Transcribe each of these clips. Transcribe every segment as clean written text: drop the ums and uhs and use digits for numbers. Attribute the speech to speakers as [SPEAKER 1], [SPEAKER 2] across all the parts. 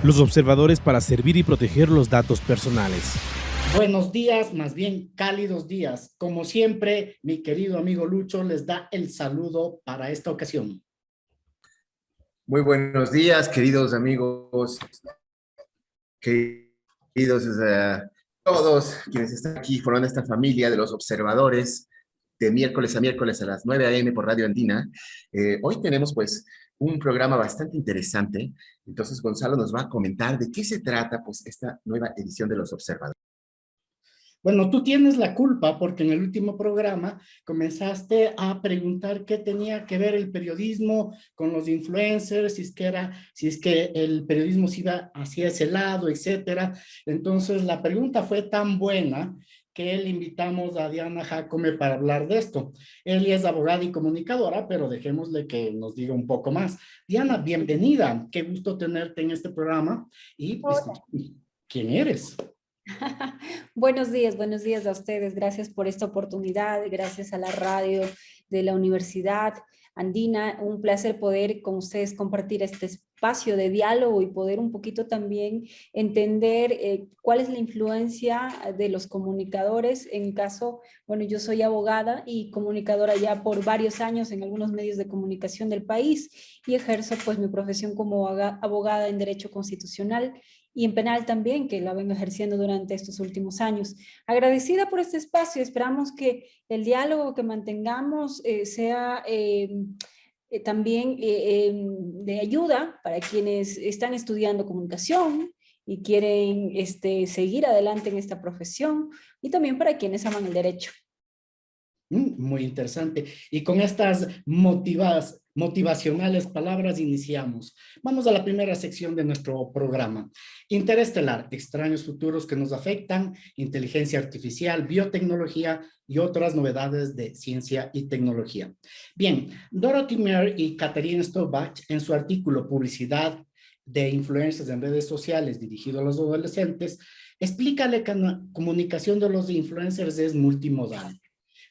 [SPEAKER 1] Los observadores para servir y proteger los datos personales.
[SPEAKER 2] Buenos días, más bien cálidos días. Como siempre, mi querido amigo Lucho les da el saludo para esta ocasión.
[SPEAKER 3] Muy buenos días, queridos amigos, queridos todos quienes están aquí formando esta familia de los observadores de miércoles a miércoles a las 9 a.m. por Radio Andina. Hoy tenemos pues un programa bastante interesante. Entonces Gonzalo nos va a comentar de qué se trata pues esta nueva edición de los observadores.
[SPEAKER 2] Bueno, tú tienes la culpa porque en el último programa comenzaste a preguntar qué tenía que ver el periodismo con los influencers, si es que el periodismo se iba hacia ese lado, etcétera. Entonces, la pregunta fue tan buena que le invitamos a Diana Jacome para hablar de esto. Ella es abogada y comunicadora, pero dejémosle que nos diga un poco más. Diana, bienvenida. Qué gusto tenerte en este programa y
[SPEAKER 4] Hola.
[SPEAKER 2] ¿quién eres?
[SPEAKER 4] Buenos días a ustedes. Gracias por esta oportunidad, gracias a la radio de la Universidad Andina. Un placer poder con ustedes compartir este espacio de diálogo y poder un poquito también entender cuál es la influencia de los comunicadores. En mi caso, bueno, yo soy abogada y comunicadora ya por varios años en algunos medios de comunicación del país y ejerzo pues mi profesión como abogada en Derecho Constitucional y en penal también, que la vengo ejerciendo durante estos últimos años. Agradecida por este espacio, esperamos que el diálogo que mantengamos sea también de ayuda para quienes están estudiando comunicación y quieren seguir adelante en esta profesión y también para quienes aman el derecho.
[SPEAKER 2] Muy interesante. Y con estas motivacionales palabras iniciamos. Vamos a la primera sección de nuestro programa. Interestelar, extraños futuros que nos afectan, inteligencia artificial, biotecnología y otras novedades de ciencia y tecnología. Bien, Dorothy Mayer y Catherine Staubach en su artículo Publicidad de influencers en redes sociales dirigido a los adolescentes, explícale que la comunicación de los influencers es multimodal.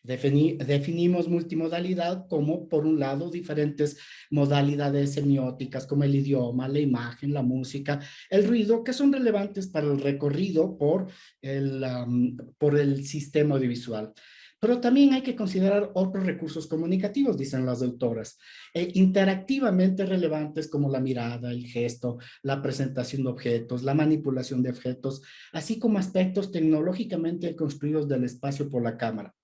[SPEAKER 2] Definimos multimodalidad como, por un lado, diferentes modalidades semióticas como el idioma, la imagen, la música, el ruido, que son relevantes para el recorrido por el sistema audiovisual. Pero también hay que considerar otros recursos comunicativos, dicen las autoras, interactivamente relevantes como la mirada, el gesto, la presentación de objetos, la manipulación de objetos, así como aspectos tecnológicamente construidos del espacio por la cámara.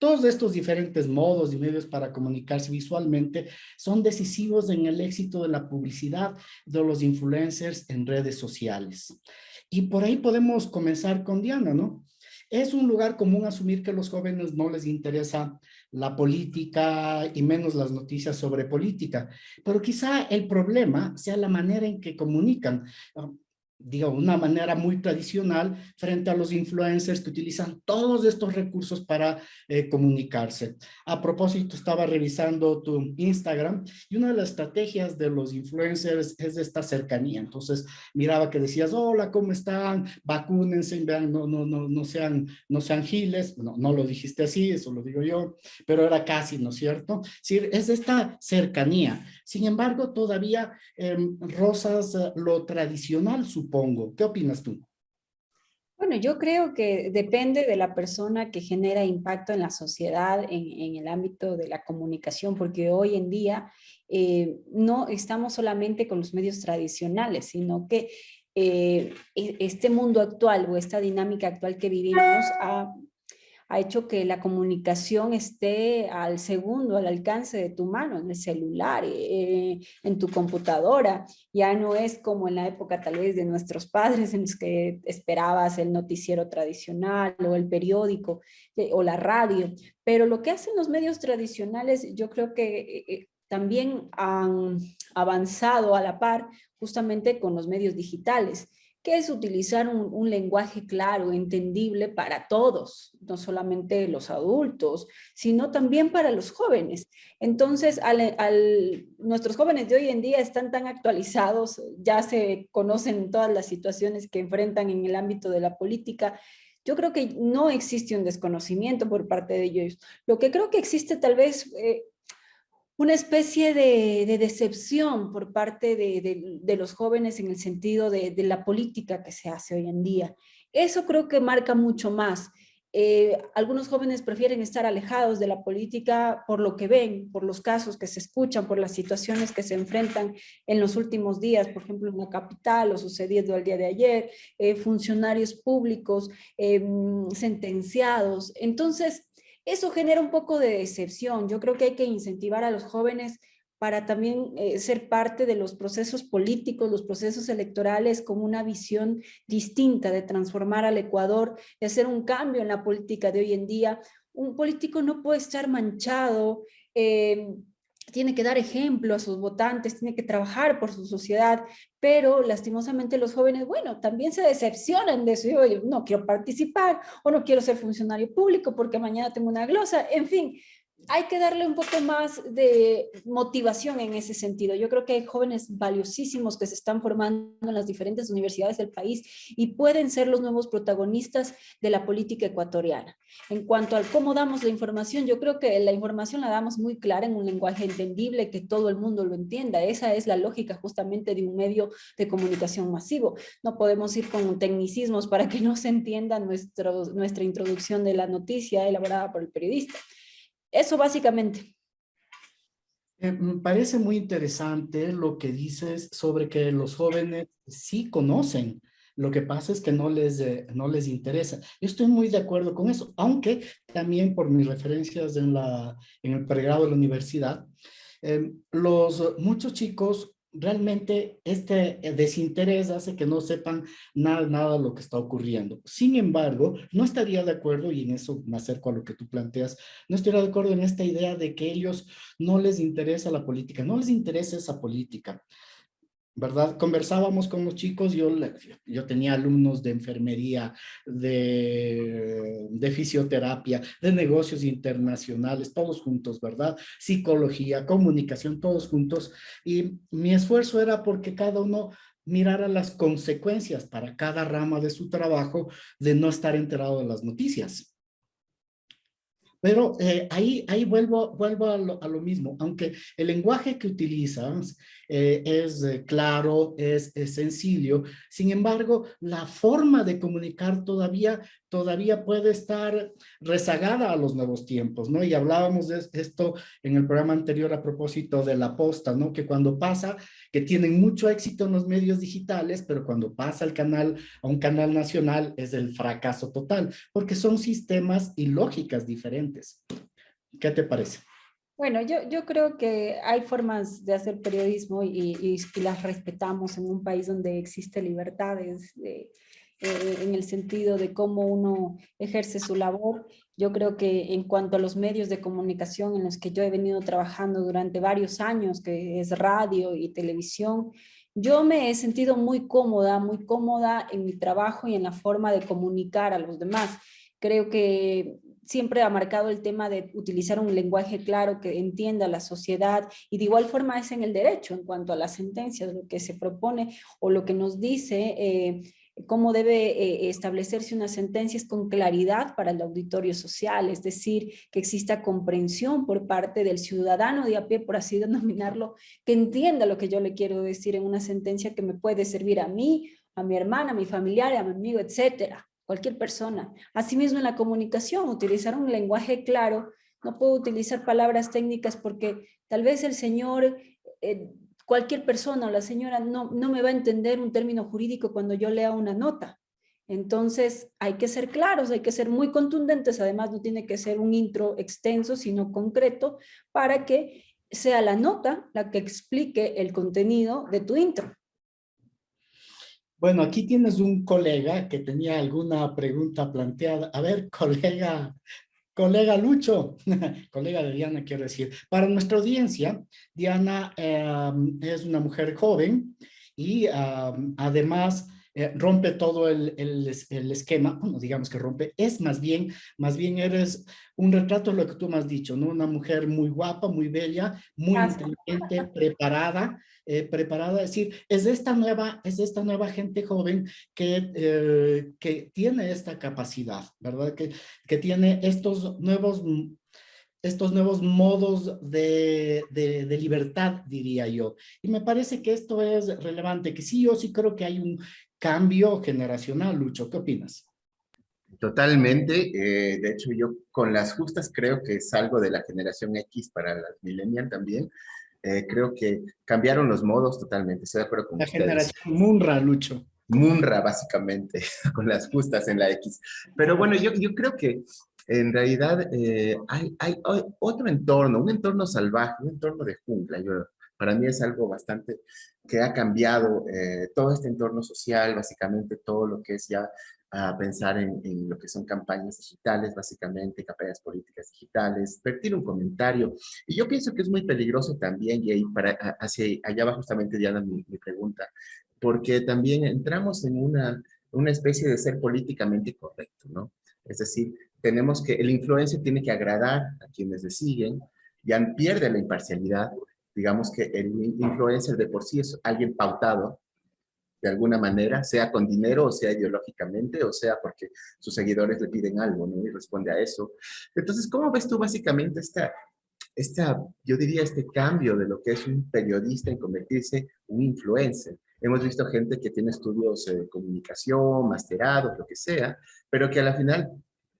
[SPEAKER 2] Todos estos diferentes modos y medios para comunicarse visualmente son decisivos en el éxito de la publicidad de los influencers en redes sociales. Y por ahí podemos comenzar con Diana, ¿no? Es un lugar común asumir que a los jóvenes no les interesa la política y menos las noticias sobre política, pero quizá el problema sea la manera en que comunican. Digo, una manera muy tradicional frente a los influencers que utilizan todos estos recursos para comunicarse. A propósito, estaba revisando tu Instagram y una de las estrategias de los influencers es esta cercanía. Entonces, miraba que decías, hola, ¿cómo están? Vacúnense, vean, no sean giles. No, no lo dijiste así, eso lo digo yo, pero era casi, ¿no es cierto? Sí, es esta cercanía. Sin embargo, todavía rozas lo tradicional, supongo. ¿Qué opinas tú?
[SPEAKER 4] Bueno, yo creo que depende de la persona que genera impacto en la sociedad, en el ámbito de la comunicación, porque hoy en día no estamos solamente con los medios tradicionales, sino que este mundo actual o esta dinámica actual que vivimos ha hecho que la comunicación esté al segundo, al alcance de tu mano, en el celular, en tu computadora. Ya no es como en la época tal vez de nuestros padres en los que esperabas el noticiero tradicional o el periódico o la radio. Pero lo que hacen los medios tradicionales, yo creo que también han avanzado a la par justamente con los medios digitales, que es utilizar un lenguaje claro, entendible para todos, no solamente los adultos, sino también para los jóvenes. Entonces, nuestros jóvenes de hoy en día están tan actualizados, ya se conocen todas las situaciones que enfrentan en el ámbito de la política. Yo creo que no existe un desconocimiento por parte de ellos. Lo que creo que existe tal vez una especie de decepción por parte de los jóvenes en el sentido de la política que se hace hoy en día. Eso creo que marca mucho más. Algunos jóvenes prefieren estar alejados de la política por lo que ven, por los casos que se escuchan, por las situaciones que se enfrentan en los últimos días, por ejemplo, en la capital, lo sucedido el día de ayer, funcionarios públicos sentenciados. Entonces, eso genera un poco de decepción. Yo creo que hay que incentivar a los jóvenes para también ser parte de los procesos políticos, los procesos electorales, con una visión distinta de transformar al Ecuador, de hacer un cambio en la política de hoy en día. Un político no puede estar manchado, tiene que dar ejemplo a sus votantes, tiene que trabajar por su sociedad, pero lastimosamente los jóvenes, bueno, también se decepcionan de eso. Yo no quiero participar o no quiero ser funcionario público porque mañana tengo una glosa, en fin. Hay que darle un poco más de motivación en ese sentido. Yo creo que hay jóvenes valiosísimos que se están formando en las diferentes universidades del país y pueden ser los nuevos protagonistas de la política ecuatoriana. En cuanto a cómo damos la información, yo creo que la información la damos muy clara en un lenguaje entendible, que todo el mundo lo entienda. Esa es la lógica justamente de un medio de comunicación masivo. No podemos ir con tecnicismos para que no se entienda nuestra introducción de la noticia elaborada por el periodista. Eso básicamente.
[SPEAKER 2] Me parece muy interesante lo que dices sobre que los jóvenes sí conocen. Lo que pasa es que no les interesa. Yo estoy muy de acuerdo con eso, aunque también por mis referencias en el pregrado de la universidad, muchos chicos realmente este desinterés hace que no sepan nada de lo que está ocurriendo. Sin embargo, no estaría de acuerdo, y en eso me acerco a lo que tú planteas, no estaría de acuerdo en esta idea de que ellos no les interesa la política, no les interesa esa política. ¿Verdad? Conversábamos con los chicos, yo tenía alumnos de enfermería, de fisioterapia, de negocios internacionales, todos juntos, ¿verdad? Psicología, comunicación, todos juntos. Y mi esfuerzo era porque cada uno mirara las consecuencias para cada rama de su trabajo de no estar enterado de las noticias. Pero ahí vuelvo a lo mismo, aunque el lenguaje que utilizas es claro, es sencillo, sin embargo, la forma de comunicar todavía puede estar rezagada a los nuevos tiempos, ¿no? Y hablábamos de esto en el programa anterior a propósito de la posta, ¿no? Que cuando pasa, que tienen mucho éxito en los medios digitales, pero cuando pasa a un canal nacional es el fracaso total, porque son sistemas y lógicas diferentes. ¿Qué te parece?
[SPEAKER 4] Bueno, yo creo que hay formas de hacer periodismo y las respetamos en un país donde existe libertades en el sentido de cómo uno ejerce su labor. Yo creo que en cuanto a los medios de comunicación en los que yo he venido trabajando durante varios años, que es radio y televisión, yo me he sentido muy cómoda en mi trabajo y en la forma de comunicar a los demás. Creo que siempre ha marcado el tema de utilizar un lenguaje claro que entienda la sociedad, y de igual forma es en el derecho en cuanto a las sentencias, lo que se propone o lo que nos dice cómo debe establecerse una sentencia es con claridad para el auditorio social, es decir, que exista comprensión por parte del ciudadano de a pie, por así denominarlo, que entienda lo que yo le quiero decir en una sentencia que me puede servir a mí, a mi hermana, a mi familiar, a mi amigo, etcétera, cualquier persona. Asimismo, en la comunicación, utilizar un lenguaje claro. No puedo utilizar palabras técnicas porque tal vez el señor, cualquier persona o la señora no me va a entender un término jurídico cuando yo lea una nota. Entonces, hay que ser claros, hay que ser muy contundentes. Además, no tiene que ser un intro extenso, sino concreto, para que sea la nota la que explique el contenido de tu intro.
[SPEAKER 2] Bueno, aquí tienes un colega que tenía alguna pregunta planteada. A ver, colega Lucho, colega de Diana, quiero decir. Para nuestra audiencia, Diana es una mujer joven y además rompe todo el esquema. Bueno, digamos que rompe, es más bien eres un retrato de lo que tú me has dicho, ¿no? Una mujer muy guapa, muy bella, muy
[SPEAKER 4] Gracias.
[SPEAKER 2] inteligente, preparada, es decir, es de esta nueva gente joven que tiene esta capacidad, ¿verdad? Que tiene estos nuevos estos nuevos modos de libertad, diría yo. Y me parece que esto es relevante, que sí, yo sí creo que hay un cambio generacional, Lucho. ¿Qué opinas?
[SPEAKER 3] Totalmente. De hecho, yo con las justas creo que salgo de la generación X para las millennial también. Creo que cambiaron los modos totalmente. Estoy de acuerdo con
[SPEAKER 2] La
[SPEAKER 3] ustedes.
[SPEAKER 2] generación Munra, Lucho.
[SPEAKER 3] Munra, básicamente, con las justas en la X. Pero bueno, yo creo que en realidad hay otro entorno, un entorno salvaje, un entorno de jungla. Para mí es algo bastante que ha cambiado todo este entorno social, básicamente todo lo que es ya pensar en lo que son campañas digitales, básicamente, campañas políticas digitales, vertir un comentario. Y yo pienso que es muy peligroso también, y ahí hacia allá va justamente Diana mi pregunta, porque también entramos en una especie de ser políticamente correcto, ¿no? Es decir, el influencer tiene que agradar a quienes le siguen, ya pierde la imparcialidad, digamos que el influencer de por sí es alguien pautado, de alguna manera, sea con dinero, o sea ideológicamente, o sea porque sus seguidores le piden algo, ¿no? Y responde a eso. Entonces, ¿cómo ves tú básicamente yo diría, este cambio de lo que es un periodista en convertirse un influencer? Hemos visto gente que tiene estudios de comunicación, masterados, lo que sea, pero que a la final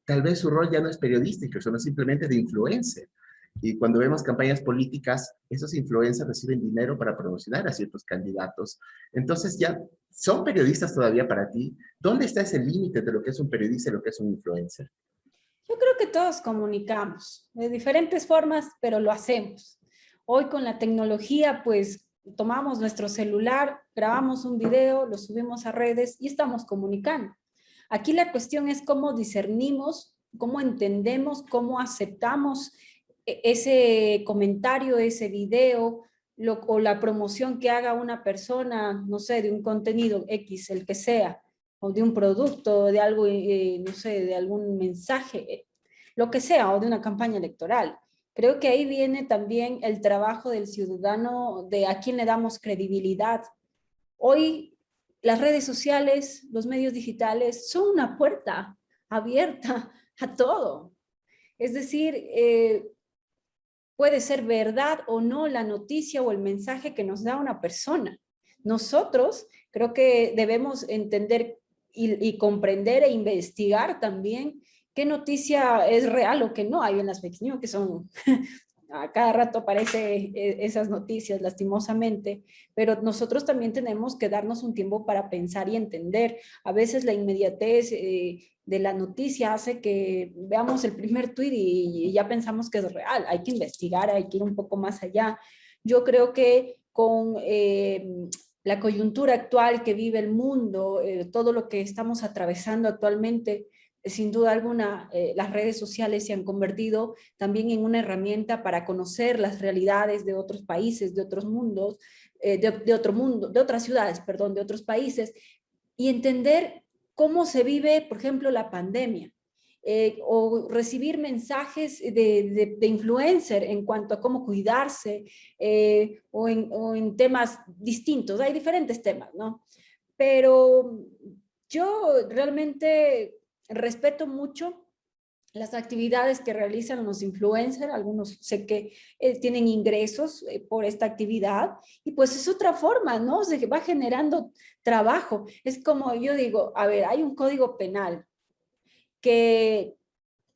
[SPEAKER 3] tal vez su rol ya no es periodístico, sino simplemente de influencer. Y cuando vemos campañas políticas, esos influencers reciben dinero para promocionar a ciertos candidatos. Entonces ya son periodistas todavía para ti. ¿Dónde está ese límite de lo que es un periodista y lo que es un influencer?
[SPEAKER 4] Yo creo que todos comunicamos de diferentes formas, pero lo hacemos. Hoy con la tecnología, pues tomamos nuestro celular, grabamos un video, lo subimos a redes y estamos comunicando. Aquí la cuestión es cómo discernimos, cómo entendemos, cómo aceptamos ese comentario, ese video, o la promoción que haga una persona, no sé, de un contenido X, el que sea, o de un producto, de algo, no sé, de algún mensaje, lo que sea, o de una campaña electoral. Creo que ahí viene también el trabajo del ciudadano, de a quién le damos credibilidad. Hoy las redes sociales, los medios digitales son una puerta abierta a todo. Es decir, puede ser verdad o no la noticia o el mensaje que nos da una persona. Nosotros creo que debemos entender y comprender e investigar también qué noticia es real o qué no. Hay en las fake news que son a cada rato aparece esas noticias, lastimosamente, pero nosotros también tenemos que darnos un tiempo para pensar y entender. A veces la inmediatez de la noticia hace que veamos el primer tuit y ya pensamos que es real. Hay que investigar, hay que ir un poco más allá. Yo creo que con la coyuntura actual que vive el mundo, todo lo que estamos atravesando actualmente, sin duda alguna, las redes sociales se han convertido también en una herramienta para conocer las realidades de otros países, de otros mundos, de otro mundo, de otras ciudades, perdón, de otros países, y entender cómo se vive, por ejemplo, la pandemia. O recibir mensajes de influencer en cuanto a cómo cuidarse, o en temas distintos. Hay diferentes temas, ¿no? Pero yo realmente respeto mucho las actividades que realizan los influencers. Algunos sé que tienen ingresos por esta actividad, y pues es otra forma, ¿no? Se va generando trabajo. Es como yo digo, a ver, hay un código penal que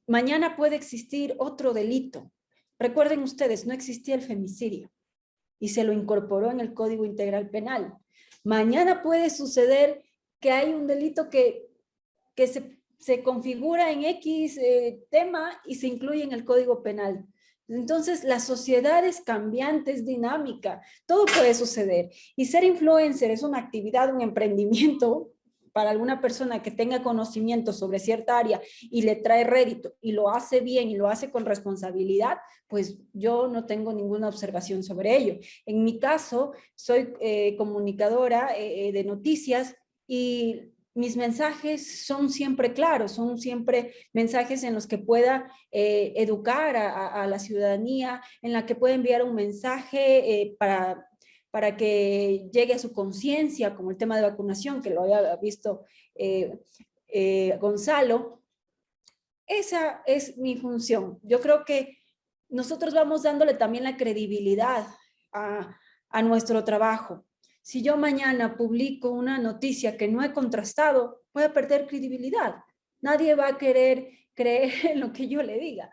[SPEAKER 4] mañana puede existir otro delito. Recuerden ustedes, no existía el femicidio y se lo incorporó en el Código Integral Penal. Mañana puede suceder que hay un delito que se configura en X tema y se incluye en el Código Penal. Entonces, la sociedad es cambiante, es dinámica, todo puede suceder. Y ser influencer es una actividad, un emprendimiento para alguna persona que tenga conocimiento sobre cierta área y le trae rédito y lo hace bien y lo hace con responsabilidad, pues yo no tengo ninguna observación sobre ello. En mi caso, soy comunicadora de noticias, y mis mensajes son siempre claros, son siempre mensajes en los que pueda educar a la ciudadanía, en la que pueda enviar un mensaje para que llegue a su conciencia, como el tema de vacunación, que lo había visto Gonzalo. Esa es mi función. Yo creo que nosotros vamos dándole también la credibilidad a nuestro trabajo. Si yo mañana publico una noticia que no he contrastado, voy a perder credibilidad. Nadie va a querer creer en lo que yo le diga.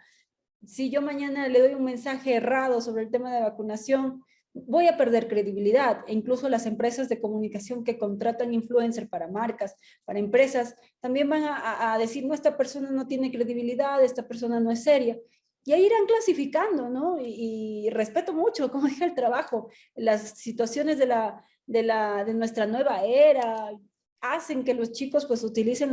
[SPEAKER 4] Si yo mañana le doy un mensaje errado sobre el tema de vacunación, voy a perder credibilidad. E incluso las empresas de comunicación que contratan influencers para marcas, para empresas, también van a decir, no, esta persona no tiene credibilidad, esta persona no es seria. Y ahí irán clasificando, ¿no? Y respeto mucho, como dije, el trabajo, las situaciones de nuestra nueva era, hacen que los chicos pues utilicen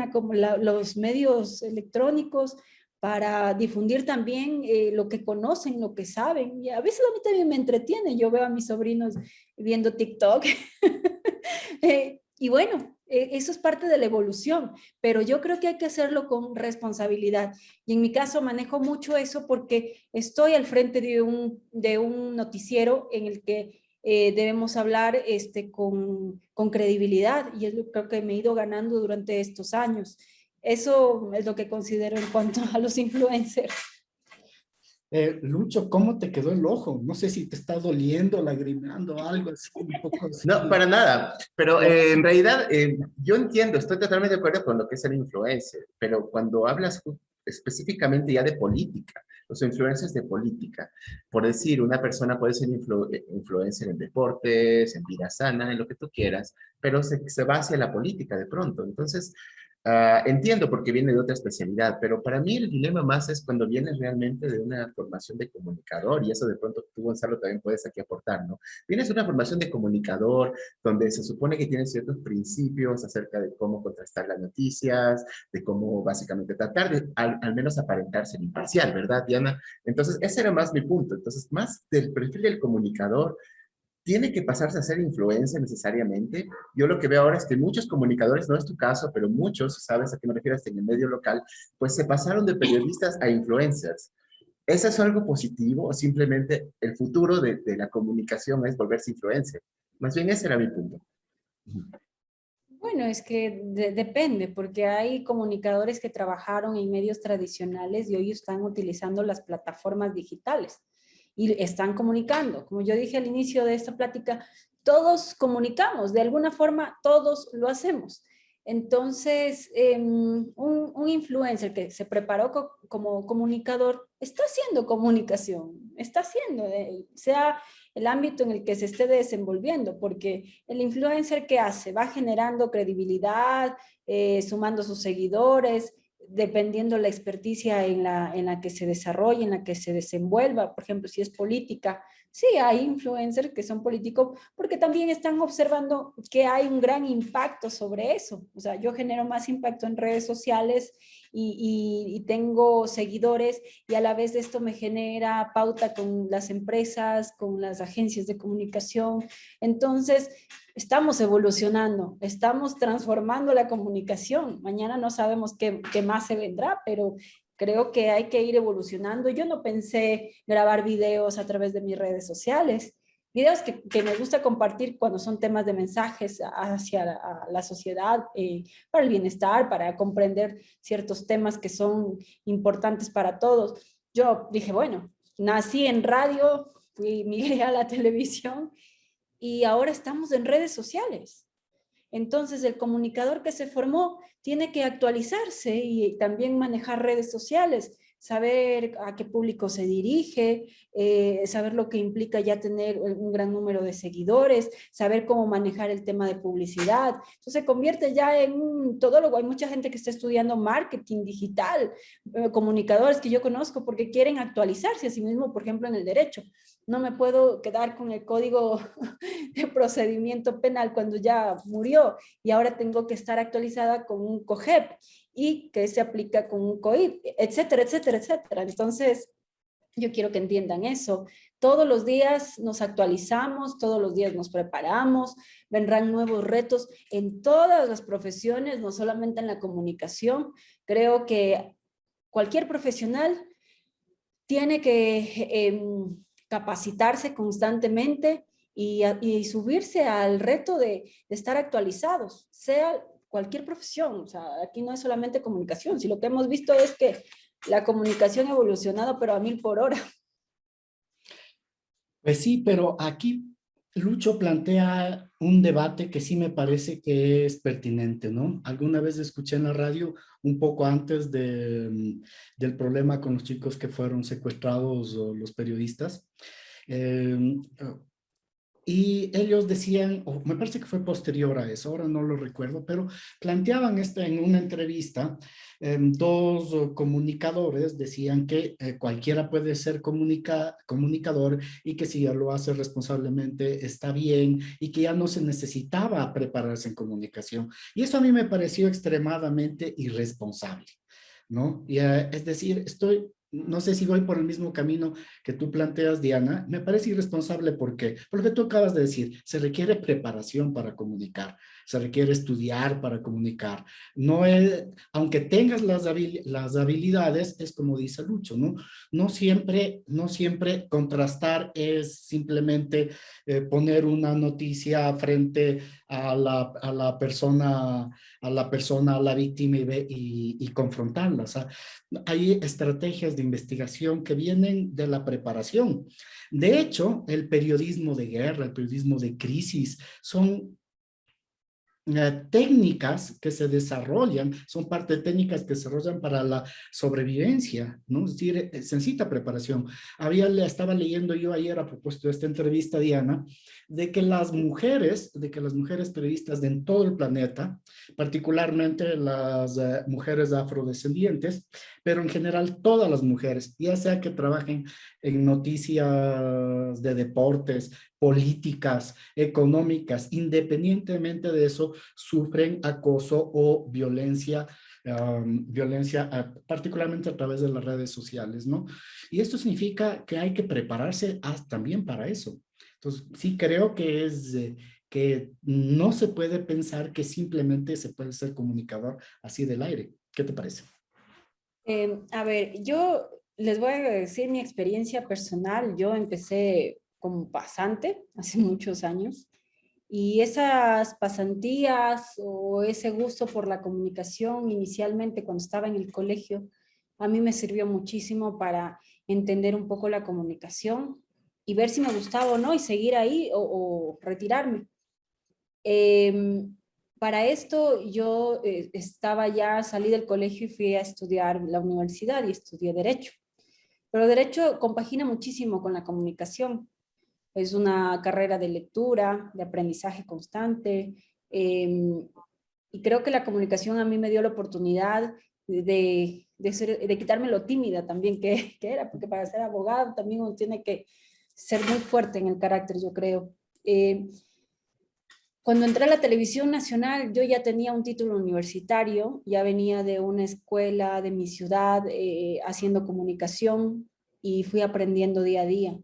[SPEAKER 4] los medios electrónicos para difundir también lo que conocen, lo que saben. Y a veces a mí también me entretiene. Yo veo a mis sobrinos viendo TikTok. Y bueno, eso es parte de la evolución, pero yo creo que hay que hacerlo con responsabilidad. Y en mi caso manejo mucho eso porque estoy al frente de un noticiero en el que debemos hablar con credibilidad, y es lo creo que me he ido ganando durante estos años. Eso es lo que considero en cuanto a los influencers.
[SPEAKER 2] Lucho, ¿cómo te quedó el ojo? No sé si te está doliendo, lagrimando, algo así, un poco así.
[SPEAKER 3] No, para nada, pero en realidad yo entiendo, estoy totalmente de acuerdo con lo que es el influencer, pero cuando hablas específicamente ya de política, los influencers de política, por decir, una persona puede ser influencer en deportes, en vida sana, en lo que tú quieras, pero se va hacia la política de pronto. Entonces, entiendo porque viene de otra especialidad, pero para mí el dilema más es cuando vienes realmente de una formación de comunicador, y eso de pronto tú, Gonzalo, también puedes aquí aportar, ¿no? Vienes de una formación de comunicador donde se supone que tienes ciertos principios acerca de cómo contrastar las noticias, de cómo básicamente tratar de al menos aparentar ser imparcial, ¿verdad, Diana? Entonces, ese era más mi punto. Entonces, más del perfil del comunicador, ¿tiene que pasarse a ser influencer necesariamente? Yo lo que veo ahora es que muchos comunicadores, no es tu caso, pero muchos, ¿sabes a qué me refiero? En el medio local, pues se pasaron de periodistas a influencers. ¿Eso es algo positivo o simplemente el futuro de la comunicación es volverse influencer? Más bien ese era mi punto.
[SPEAKER 4] Bueno, es que depende, porque hay comunicadores que trabajaron en medios tradicionales y hoy están utilizando las plataformas digitales y están comunicando. Como yo dije al inicio de esta plática, todos comunicamos, de alguna forma todos lo hacemos. Entonces, un influencer que se preparó como comunicador está haciendo comunicación, está haciendo, sea el ámbito en el que se esté desenvolviendo, porque el influencer, ¿qué hace? Va generando credibilidad, sumando sus seguidores, dependiendo la experticia en la que se desarrolle, en la que se desenvuelva. Por ejemplo, si es política, sí hay influencers que son políticos porque también están observando que hay un gran impacto sobre eso. O sea, yo genero más impacto en redes sociales y tengo seguidores, y a la vez de esto me genera pauta con las empresas, con las agencias de comunicación. Entonces, estamos evolucionando, estamos transformando la comunicación. Mañana no sabemos qué más se vendrá, pero creo que hay que ir evolucionando. Yo no pensé grabar videos a través de mis redes sociales, videos que me gusta compartir cuando son temas de mensajes hacia la sociedad, para el bienestar, para comprender ciertos temas que son importantes para todos. Yo dije, bueno, nací en radio, migré a la televisión y ahora estamos en redes sociales. Entonces, el comunicador que se formó tiene que actualizarse y también manejar redes sociales, saber a qué público se dirige, saber lo que implica ya tener un gran número de seguidores, saber cómo manejar el tema de publicidad. Entonces, se convierte ya en un todólogo. Hay mucha gente que está estudiando marketing digital, comunicadores que yo conozco porque quieren actualizarse a sí mismo, por ejemplo, en el derecho. No me puedo quedar con el código de procedimiento penal cuando ya murió, y ahora tengo que estar actualizada con un COGEP y que se aplica con un COIP, etcétera, etcétera, etcétera. Entonces, yo quiero que entiendan eso. Todos los días nos actualizamos, todos los días nos preparamos, vendrán nuevos retos en todas las profesiones, no solamente en la comunicación. Creo que cualquier profesional tiene que capacitarse constantemente y subirse al reto de estar actualizados, sea cualquier profesión. O sea, aquí no es solamente comunicación, si lo que hemos visto es que la comunicación ha evolucionado, pero a 1000 por hora.
[SPEAKER 2] Pues sí, pero aquí Lucho plantea un debate que sí me parece que es pertinente, ¿no? Alguna vez escuché en la radio, un poco antes del problema con los chicos que fueron secuestrados, o los periodistas, eh, y ellos decían, o me parece que fue posterior a eso, ahora no lo recuerdo, pero planteaban esto en una entrevista. Dos comunicadores decían que cualquiera puede ser comunicador, y que si ya lo hace responsablemente está bien, y que ya no se necesitaba prepararse en comunicación. Y eso a mí me pareció extremadamente irresponsable, ¿no? Y, es decir, no sé si voy por el mismo camino que tú planteas, Diana. Me parece irresponsable. ¿Por qué? Porque tú acabas de decir, se requiere preparación para comunicar, se requiere estudiar para comunicar. No es, aunque tengas las habilidades, es como dice Lucho, ¿no? No siempre contrastar es simplemente poner una noticia frente a la víctima, y confrontarla. O sea, hay estrategias de investigación que vienen de la preparación. De hecho, el periodismo de guerra, el periodismo de crisis, son técnicas que se desarrollan, son parte de técnicas que se desarrollan para la sobrevivencia, ¿no? Es decir, se necesita preparación. Estaba leyendo yo ayer, a propósito de esta entrevista, Diana, de que las mujeres periodistas en todo el planeta, particularmente las mujeres afrodescendientes, pero en general todas las mujeres, ya sea que trabajen en noticias de deportes, políticas, económicas, independientemente de eso, sufren acoso o violencia, particularmente a través de las redes sociales, ¿no? Y esto significa que hay que prepararse también para eso. Entonces, sí creo que no se puede pensar que simplemente se puede ser comunicador así del aire. ¿Qué te parece?
[SPEAKER 4] A ver, yo les voy a decir mi experiencia personal. Yo empecé como pasante hace muchos años, y esas pasantías o ese gusto por la comunicación inicialmente cuando estaba en el colegio, a mí me sirvió muchísimo para entender un poco la comunicación y ver si me gustaba o no, y seguir ahí o retirarme. Para esto yo estaba ya, salí del colegio y fui a estudiar la universidad y estudié Derecho. Pero Derecho compagina muchísimo con la comunicación. Es una carrera de lectura, de aprendizaje constante, y creo que la comunicación a mí me dio la oportunidad de quitarme lo tímida también que era, porque para ser abogado también uno tiene que ser muy fuerte en el carácter, yo creo. Cuando entré a la televisión nacional, yo ya tenía un título universitario, ya venía de una escuela de mi ciudad haciendo comunicación, y fui aprendiendo día a día.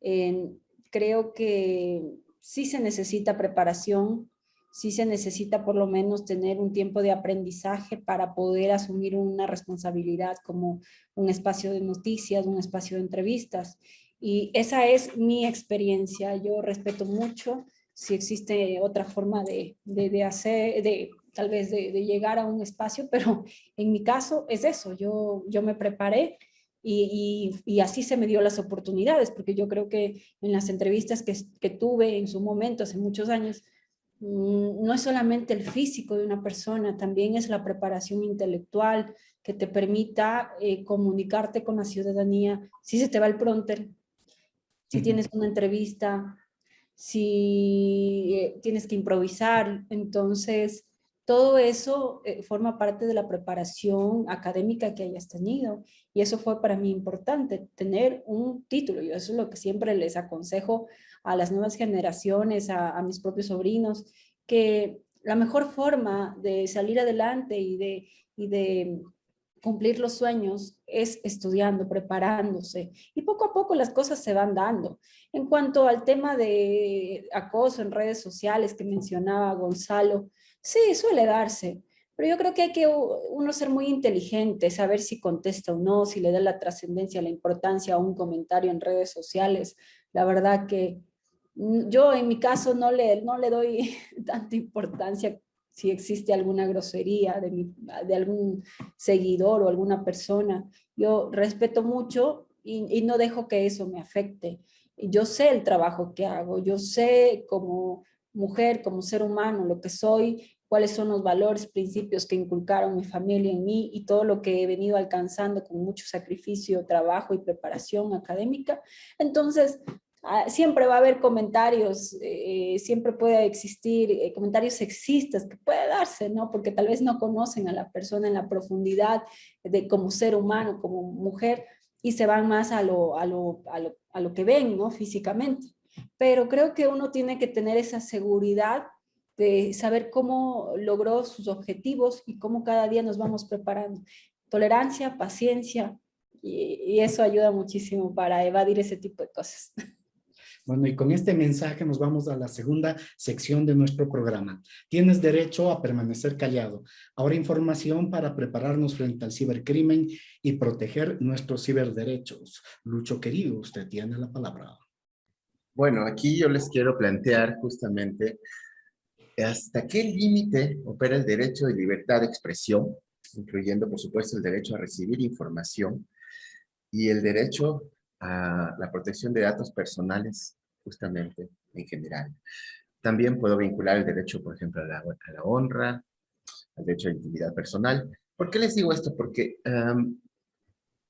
[SPEAKER 4] Eh, Creo que sí se necesita preparación, sí se necesita por lo menos tener un tiempo de aprendizaje para poder asumir una responsabilidad como un espacio de noticias, un espacio de entrevistas. Y esa es mi experiencia. Yo respeto mucho si existe otra forma de hacer, tal vez de llegar a un espacio, pero en mi caso es eso. Yo me preparé, y así se me dio las oportunidades, porque yo creo que en las entrevistas que tuve en su momento, hace muchos años, no es solamente el físico de una persona, también es la preparación intelectual que te permita comunicarte con la ciudadanía. Si se te va el pronter, si tienes una entrevista, si tienes que improvisar. Entonces, todo eso forma parte de la preparación académica que hayas tenido. Y eso fue para mí importante, tener un título. Yo eso es lo que siempre les aconsejo a las nuevas generaciones, a mis propios sobrinos, que la mejor forma de salir adelante y de cumplir los sueños es estudiando, preparándose. Y poco a poco las cosas se van dando. En cuanto al tema de acoso en redes sociales que mencionaba Gonzalo, sí, suele darse, pero yo creo que hay que uno ser muy inteligente, saber si contesta o no, si le da la trascendencia, la importancia a un comentario en redes sociales. La verdad que yo en mi caso no le doy tanta importancia si existe alguna grosería de algún seguidor o alguna persona. Yo respeto mucho y no dejo que eso me afecte. yo sé el trabajo que hago, yo sé como mujer, como ser humano, lo que soy, cuáles son los valores, principios que inculcaron mi familia en mí y todo lo que he venido alcanzando con mucho sacrificio, trabajo y preparación académica. Entonces, siempre va a haber comentarios, siempre puede existir comentarios sexistas que puede darse, ¿no? Porque tal vez no conocen a la persona en la profundidad de como ser humano, como mujer, y se van más a lo que ven, ¿no? Físicamente. Pero creo que uno tiene que tener esa seguridad de saber cómo logró sus objetivos y cómo cada día nos vamos preparando. Tolerancia, paciencia, y eso ayuda muchísimo para evadir ese tipo de cosas.
[SPEAKER 2] Bueno, y con este mensaje nos vamos a la segunda sección de nuestro programa. Tienes derecho a permanecer callado. Ahora información para prepararnos frente al cibercrimen y proteger nuestros ciberderechos. Lucho querido, usted tiene la palabra.
[SPEAKER 3] Bueno, aquí yo les quiero plantear justamente hasta qué límite opera el derecho de libertad de expresión, incluyendo, por supuesto, el derecho a recibir información y el derecho a la protección de datos personales, justamente en general. También puedo vincular el derecho, por ejemplo, a la honra, al derecho a la intimidad personal. ¿Por qué les digo esto? Porque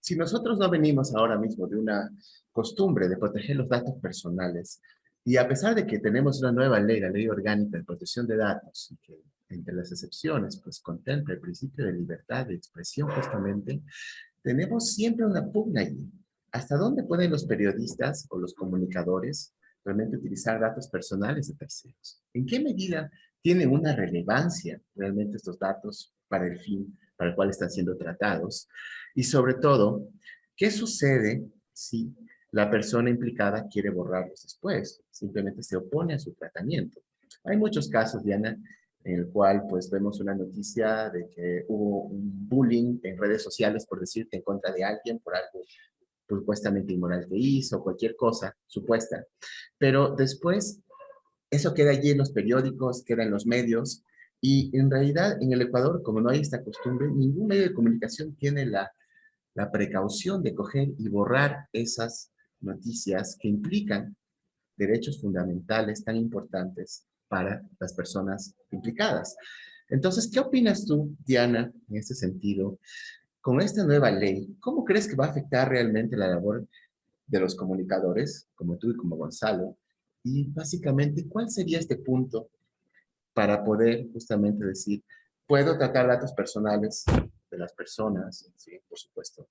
[SPEAKER 3] si nosotros no venimos ahora mismo de una costumbre de proteger los datos personales, y a pesar de que tenemos una nueva ley, la Ley Orgánica de Protección de Datos, y que entre las excepciones, pues contempla el principio de libertad de expresión justamente, tenemos siempre una pugna allí. ¿Hasta dónde pueden los periodistas o los comunicadores realmente utilizar datos personales de terceros? ¿En qué medida tienen una relevancia realmente estos datos para el fin para el cual están siendo tratados? Y sobre todo, ¿qué sucede si la persona implicada quiere borrarlos después? Simplemente se opone a su tratamiento. Hay muchos casos, Diana, en el cual pues vemos una noticia de que hubo un bullying en redes sociales, por decirte, en contra de alguien por algo supuestamente inmoral que hizo, cualquier cosa supuesta. Pero después eso queda allí en los periódicos, queda en los medios, y en realidad en el Ecuador, como no hay esta costumbre, ningún medio de comunicación tiene la precaución de coger y borrar esas noticias que implican derechos fundamentales tan importantes para las personas implicadas. Entonces, ¿qué opinas tú, Diana, en este sentido? Con esta nueva ley, ¿cómo crees que va a afectar realmente la labor de los comunicadores, como tú y como Gonzalo? Y básicamente, ¿cuál sería este punto para poder justamente decir, puedo tratar datos personales de las personas, sí, por supuesto,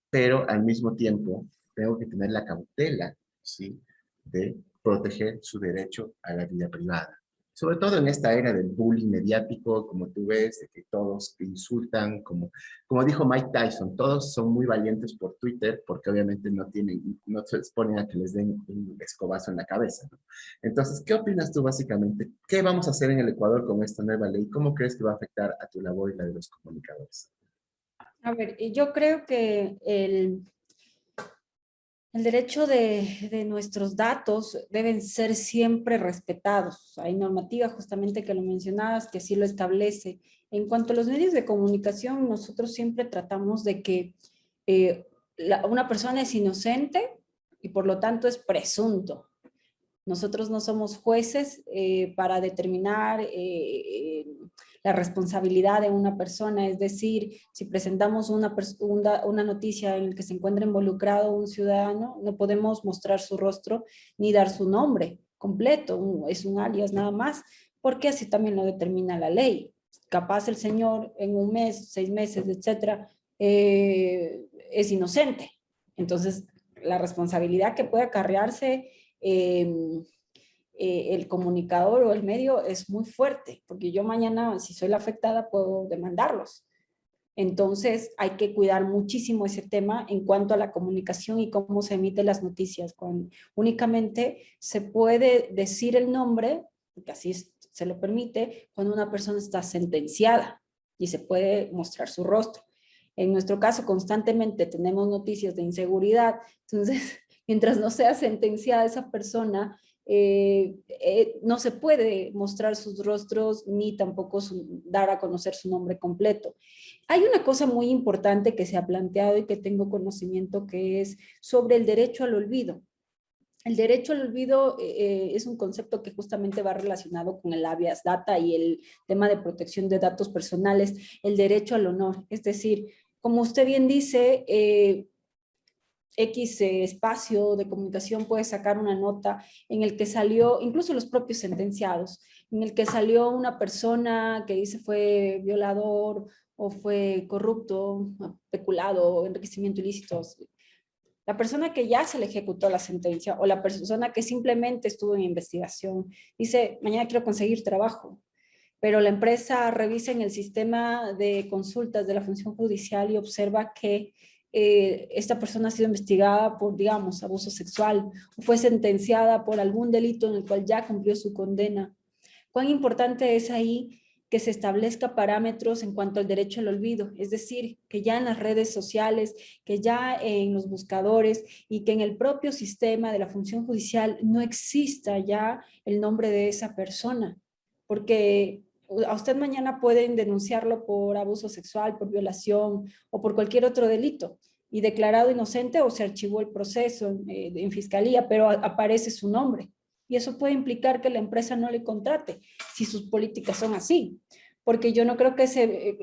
[SPEAKER 3] pero al mismo tiempo tengo que tener la cautela, ¿sí?, de proteger su derecho a la vida privada? Sobre todo en esta era del bullying mediático, como tú ves, de que todos te insultan, como dijo Mike Tyson, todos son muy valientes por Twitter porque obviamente no se exponen a que les den un escobazo en la cabeza, ¿no? Entonces, ¿qué opinas tú básicamente? ¿Qué vamos a hacer en el Ecuador con esta nueva ley? ¿Cómo crees que va a afectar a tu labor y la de los comunicadores?
[SPEAKER 4] A ver, yo creo que el derecho de nuestros datos deben ser siempre respetados. Hay normativa justamente que lo mencionabas, que sí lo establece. En cuanto a los medios de comunicación, nosotros siempre tratamos de que una persona es inocente y por lo tanto es presunto. Nosotros no somos jueces para determinar la responsabilidad de una persona, es decir, si presentamos una noticia en la que se encuentra involucrado un ciudadano, no podemos mostrar su rostro ni dar su nombre completo, es un alias nada más, porque así también lo determina la ley. Capaz el señor en un mes, 6 meses, etcétera, es inocente. Entonces, la responsabilidad que puede acarrearse el comunicador o el medio es muy fuerte, porque yo mañana, si soy la afectada, puedo demandarlos. Entonces, hay que cuidar muchísimo ese tema en cuanto a la comunicación y cómo se emiten las noticias. Únicamente se puede decir el nombre, porque así se lo permite, cuando una persona está sentenciada y se puede mostrar su rostro. En nuestro caso, constantemente tenemos noticias de inseguridad, entonces, mientras no sea sentenciada esa persona, no se puede mostrar sus rostros ni tampoco dar a conocer su nombre completo. Hay una cosa muy importante que se ha planteado y que tengo conocimiento, que es sobre el derecho al olvido. El derecho al olvido es un concepto que justamente va relacionado con el habeas data y el tema de protección de datos personales, el derecho al honor. Es decir, como usted bien dice, X espacio de comunicación puede sacar una nota en el que salió, incluso los propios sentenciados, en el que salió una persona que dice fue violador o fue corrupto, peculado, enriquecimiento ilícito. La persona que ya se le ejecutó la sentencia o la persona que simplemente estuvo en investigación dice, mañana quiero conseguir trabajo, pero la empresa revisa en el sistema de consultas de la función judicial y observa que esta persona ha sido investigada por, digamos, abuso sexual o fue sentenciada por algún delito en el cual ya cumplió su condena. ¿Cuán importante es ahí que se establezca parámetros en cuanto al derecho al olvido? Es decir, que ya en las redes sociales, que ya en los buscadores y que en el propio sistema de la función judicial no exista ya el nombre de esa persona, porque a usted mañana pueden denunciarlo por abuso sexual, por violación o por cualquier otro delito y declarado inocente o se archivó el proceso en fiscalía, pero aparece su nombre. Y eso puede implicar que la empresa no le contrate si sus políticas son así, porque yo no creo que se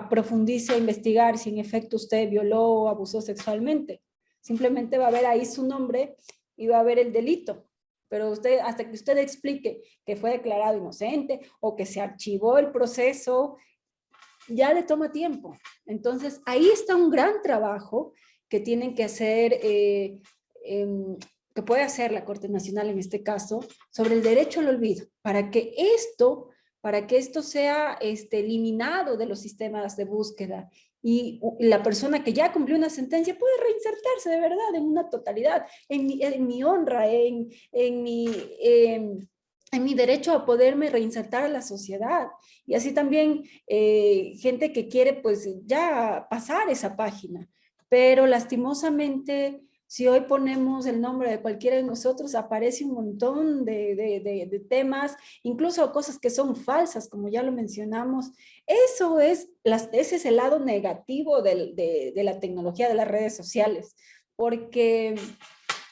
[SPEAKER 4] profundice a investigar si en efecto usted violó o abusó sexualmente. Simplemente va a ver ahí su nombre y va a ver el delito. Pero usted, hasta que usted explique que fue declarado inocente o que se archivó el proceso, ya le toma tiempo. Entonces, ahí está un gran trabajo que tienen que hacer, que puede hacer la Corte Nacional en este caso, sobre el derecho al olvido, para que esto sea eliminado de los sistemas de búsqueda y la persona que ya cumplió una sentencia puede reinsertarse de verdad en una totalidad, en mi honra, en mi derecho a poderme reinsertar a la sociedad. Y así también gente que quiere pues ya pasar esa página. Pero lastimosamente, si hoy ponemos el nombre de cualquiera de nosotros, aparece un montón de temas, incluso cosas que son falsas, como ya lo mencionamos. Ese es el lado negativo de la tecnología, de las redes sociales, porque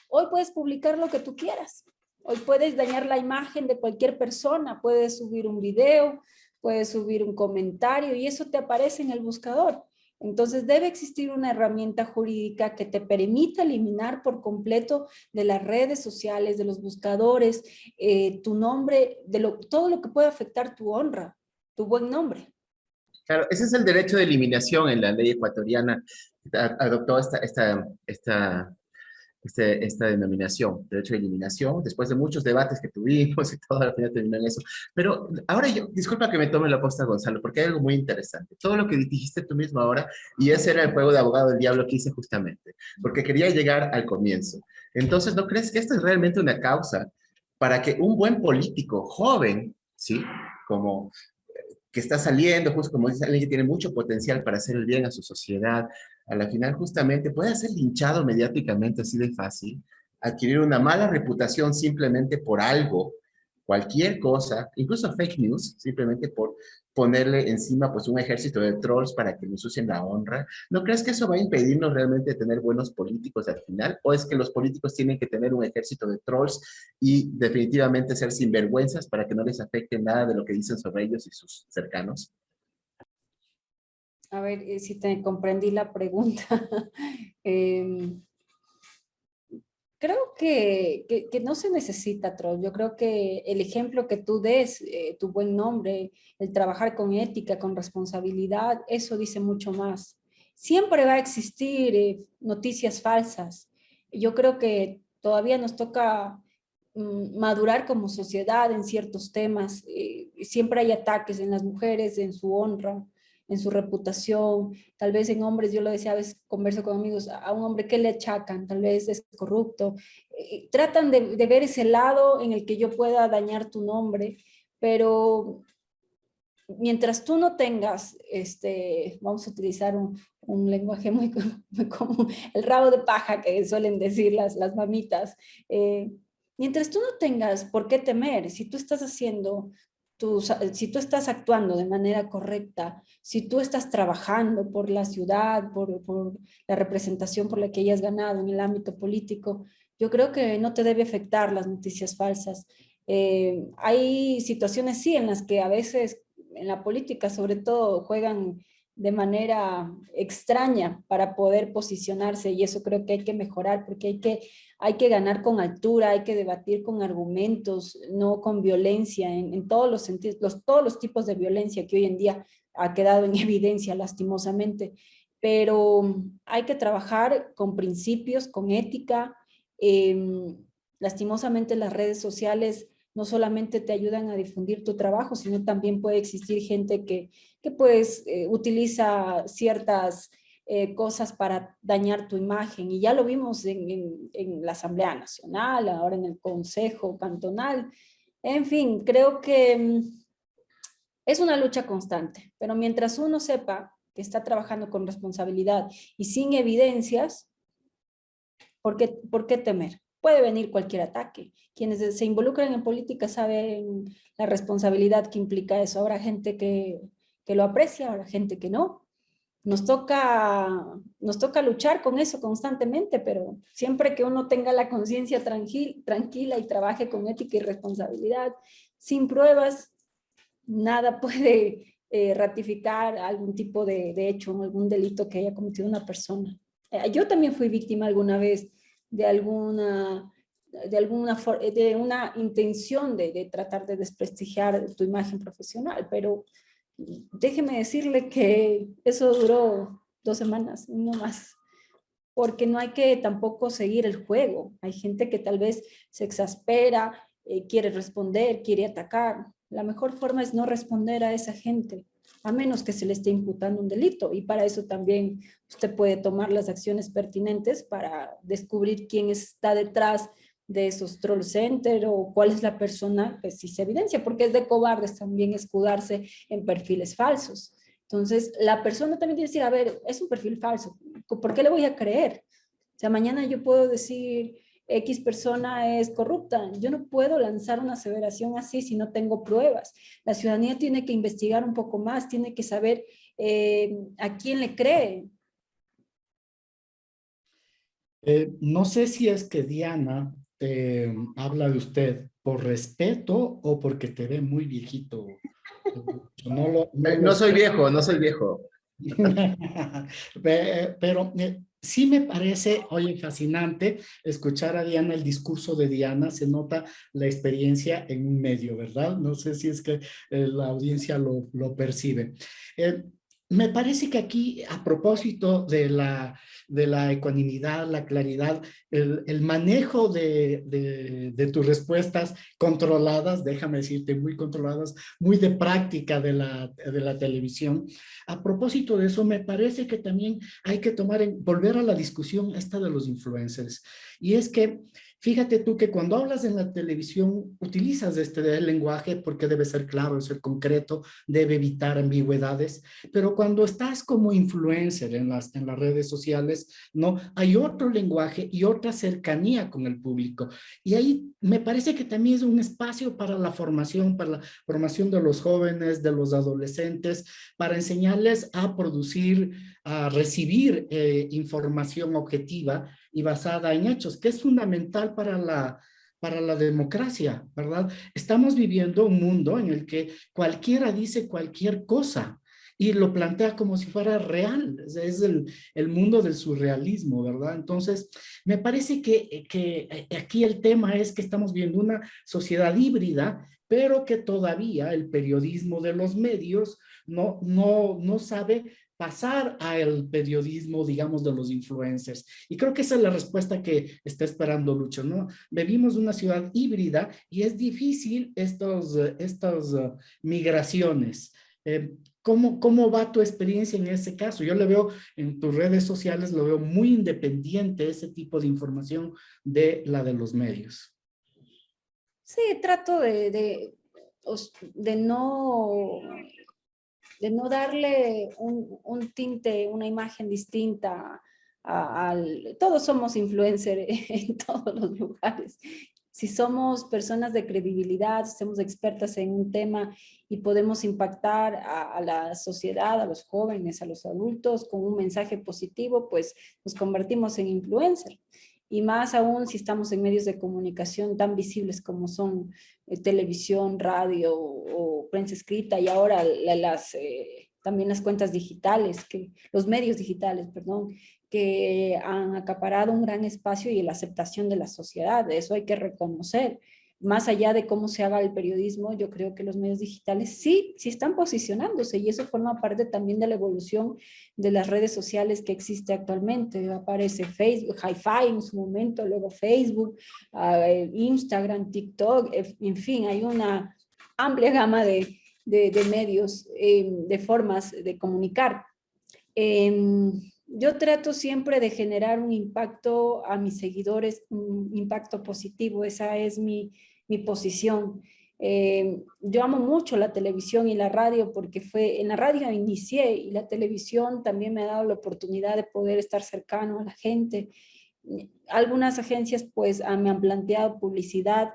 [SPEAKER 4] hoy puedes publicar lo que tú quieras. Hoy puedes dañar la imagen de cualquier persona, puedes subir un video, puedes subir un comentario y eso te aparece en el buscador. Entonces debe existir una herramienta jurídica que te permita eliminar por completo de las redes sociales, de los buscadores, tu nombre, todo lo que puede afectar tu honra, tu buen nombre.
[SPEAKER 3] Claro, ese es el derecho de eliminación en la ley ecuatoriana. Adoptó esta denominación, derecho de eliminación, después de muchos debates que tuvimos y todo, al final terminó en eso. Pero ahora yo, disculpa que me tome la posta, Gonzalo, porque hay algo muy interesante. Todo lo que dijiste tú mismo ahora, y ese era el juego de abogado del diablo que hice justamente, porque quería llegar al comienzo. Entonces, ¿no crees que esta es realmente una causa para que un buen político joven, ¿sí? Como que está saliendo, justo como dice alguien que tiene mucho potencial para hacer el bien a su sociedad, a la final justamente puede ser linchado mediáticamente así de fácil, adquirir una mala reputación simplemente por algo, cualquier cosa, incluso fake news, simplemente por ponerle encima pues un ejército de trolls para que nos usen la honra. ¿No crees que eso va a impedirnos realmente tener buenos políticos al final? ¿O es que los políticos tienen que tener un ejército de trolls y definitivamente ser sinvergüenzas para que no les afecte nada de lo que dicen sobre ellos y sus cercanos?
[SPEAKER 4] A ver si te comprendí la pregunta. Creo que no se necesita troll. Yo creo que el ejemplo que tú des, tu buen nombre, el trabajar con ética, con responsabilidad, eso dice mucho más. Siempre va a existir noticias falsas. Yo creo que todavía nos toca madurar como sociedad en ciertos temas. Siempre hay ataques en las mujeres, en su honra, en su reputación, tal vez en hombres, yo lo decía, a veces converso con amigos, a un hombre que le achacan, tal vez es corrupto, tratan de ver ese lado en el que yo pueda dañar tu nombre, pero mientras tú no tengas, vamos a utilizar un lenguaje muy común, el rabo de paja que suelen decir las mamitas, mientras tú no tengas por qué temer, si tú estás si tú estás actuando de manera correcta, si tú estás trabajando por la ciudad, por la representación por la que hayas ganado en el ámbito político, yo creo que no te debe afectar las noticias falsas. Hay situaciones, sí, en las que a veces en la política, sobre todo, juegan de manera extraña para poder posicionarse y eso creo que hay que mejorar porque hay que ganar con altura, hay que debatir con argumentos, no con violencia, en todos los sentidos, todos los tipos de violencia que hoy en día ha quedado en evidencia lastimosamente, pero hay que trabajar con principios, con ética. Lastimosamente las redes sociales no solamente te ayudan a difundir tu trabajo, sino también puede existir gente que pues utiliza ciertas cosas para dañar tu imagen. Y ya lo vimos en la Asamblea Nacional, ahora en el Consejo Cantonal. En fin, creo que es una lucha constante, pero mientras uno sepa que está trabajando con responsabilidad y sin evidencias, por qué temer? Puede venir cualquier ataque. Quienes se involucran en política saben la responsabilidad que implica eso. Habrá gente que lo aprecia, habrá gente que no. Nos toca luchar con eso constantemente, pero siempre que uno tenga la conciencia tranquila y trabaje con ética y responsabilidad, sin pruebas, nada puede ratificar algún tipo de hecho o algún delito que haya cometido una persona. Yo también fui víctima alguna vez de de una intención de tratar de desprestigiar tu imagen profesional, pero déjeme decirle que eso duró 2 semanas, no más, porque no hay que tampoco seguir el juego. Hay gente que tal vez se exaspera, quiere responder, quiere atacar. La mejor forma es no responder a esa gente, a menos que se le esté imputando un delito. Y para eso también usted puede tomar las acciones pertinentes para descubrir quién está detrás de esos troll center o cuál es la persona que sí se evidencia, porque es de cobardes también escudarse en perfiles falsos. Entonces, la persona también tiene que decir, a ver, es un perfil falso, ¿por qué le voy a creer? O sea, mañana yo puedo decir, X persona es corrupta. Yo no puedo lanzar una aseveración así si no tengo pruebas. La ciudadanía tiene que investigar un poco más, tiene que saber a quién le cree.
[SPEAKER 2] No sé si es que Diana te habla de usted por respeto o porque te ve muy viejito. No lo
[SPEAKER 3] No soy
[SPEAKER 2] sé.
[SPEAKER 3] viejo, no soy viejo.
[SPEAKER 2] Pero sí me parece, oye, fascinante escuchar a Diana, el discurso de Diana, se nota la experiencia en un medio, ¿verdad? No sé si es que la audiencia lo percibe. Eh, Me parece que aquí, a propósito de la ecuanimidad, la claridad, el manejo de tus respuestas controladas, déjame decirte, muy controladas, muy de práctica de la televisión. A propósito de eso, me parece que también hay que volver a la discusión esta de los influencers. Y es que, fíjate tú que cuando hablas en la televisión, utilizas este lenguaje porque debe ser claro, debe ser concreto, debe evitar ambigüedades, pero cuando estás como influencer en las redes sociales, no, hay otro lenguaje y otra cercanía con el público. Y ahí me parece que también es un espacio para la formación de los jóvenes, de los adolescentes, para enseñarles a producir, a recibir información objetiva y basada en hechos, que es fundamental para la democracia, ¿verdad? Estamos viviendo un mundo en el que cualquiera dice cualquier cosa y lo plantea como si fuera real. Es el mundo del surrealismo, ¿verdad? Entonces, me parece que aquí el tema es que estamos viendo una sociedad híbrida, pero que todavía el periodismo de los medios no sabe pasar al periodismo, digamos, de los influencers. Y creo que esa es la respuesta que está esperando Lucho, ¿no? Vivimos una ciudad híbrida y es difícil estas migraciones. ¿Cómo va tu experiencia en ese caso? Yo le veo en tus redes sociales, lo veo muy independiente ese tipo de información de la de los medios.
[SPEAKER 4] Sí, trato de no darle un tinte, una imagen distinta todos somos influencers en todos los lugares. Si somos personas de credibilidad, si somos expertas en un tema y podemos impactar a la sociedad, a los jóvenes, a los adultos con un mensaje positivo, pues nos convertimos en influencer. y más aún si estamos en medios de comunicación tan visibles como son televisión, radio o prensa escrita y ahora también las cuentas digitales, los medios digitales, perdón, que han acaparado un gran espacio y la aceptación de la sociedad. Eso hay que reconocer. Más allá de cómo se haga el periodismo, yo creo que los medios digitales sí están posicionándose y eso forma parte también de la evolución de las redes sociales que existe actualmente. Aparece Facebook, Hi-Fi en su momento, luego Facebook, Instagram, TikTok, en fin, hay una amplia gama de medios, de formas de comunicar. Yo trato siempre de generar un impacto a mis seguidores, un impacto positivo, esa es mi posición. Yo amo mucho la televisión y la radio porque en la radio inicié y la televisión también me ha dado la oportunidad de poder estar cercano a la gente. Algunas agencias pues me han planteado publicidad,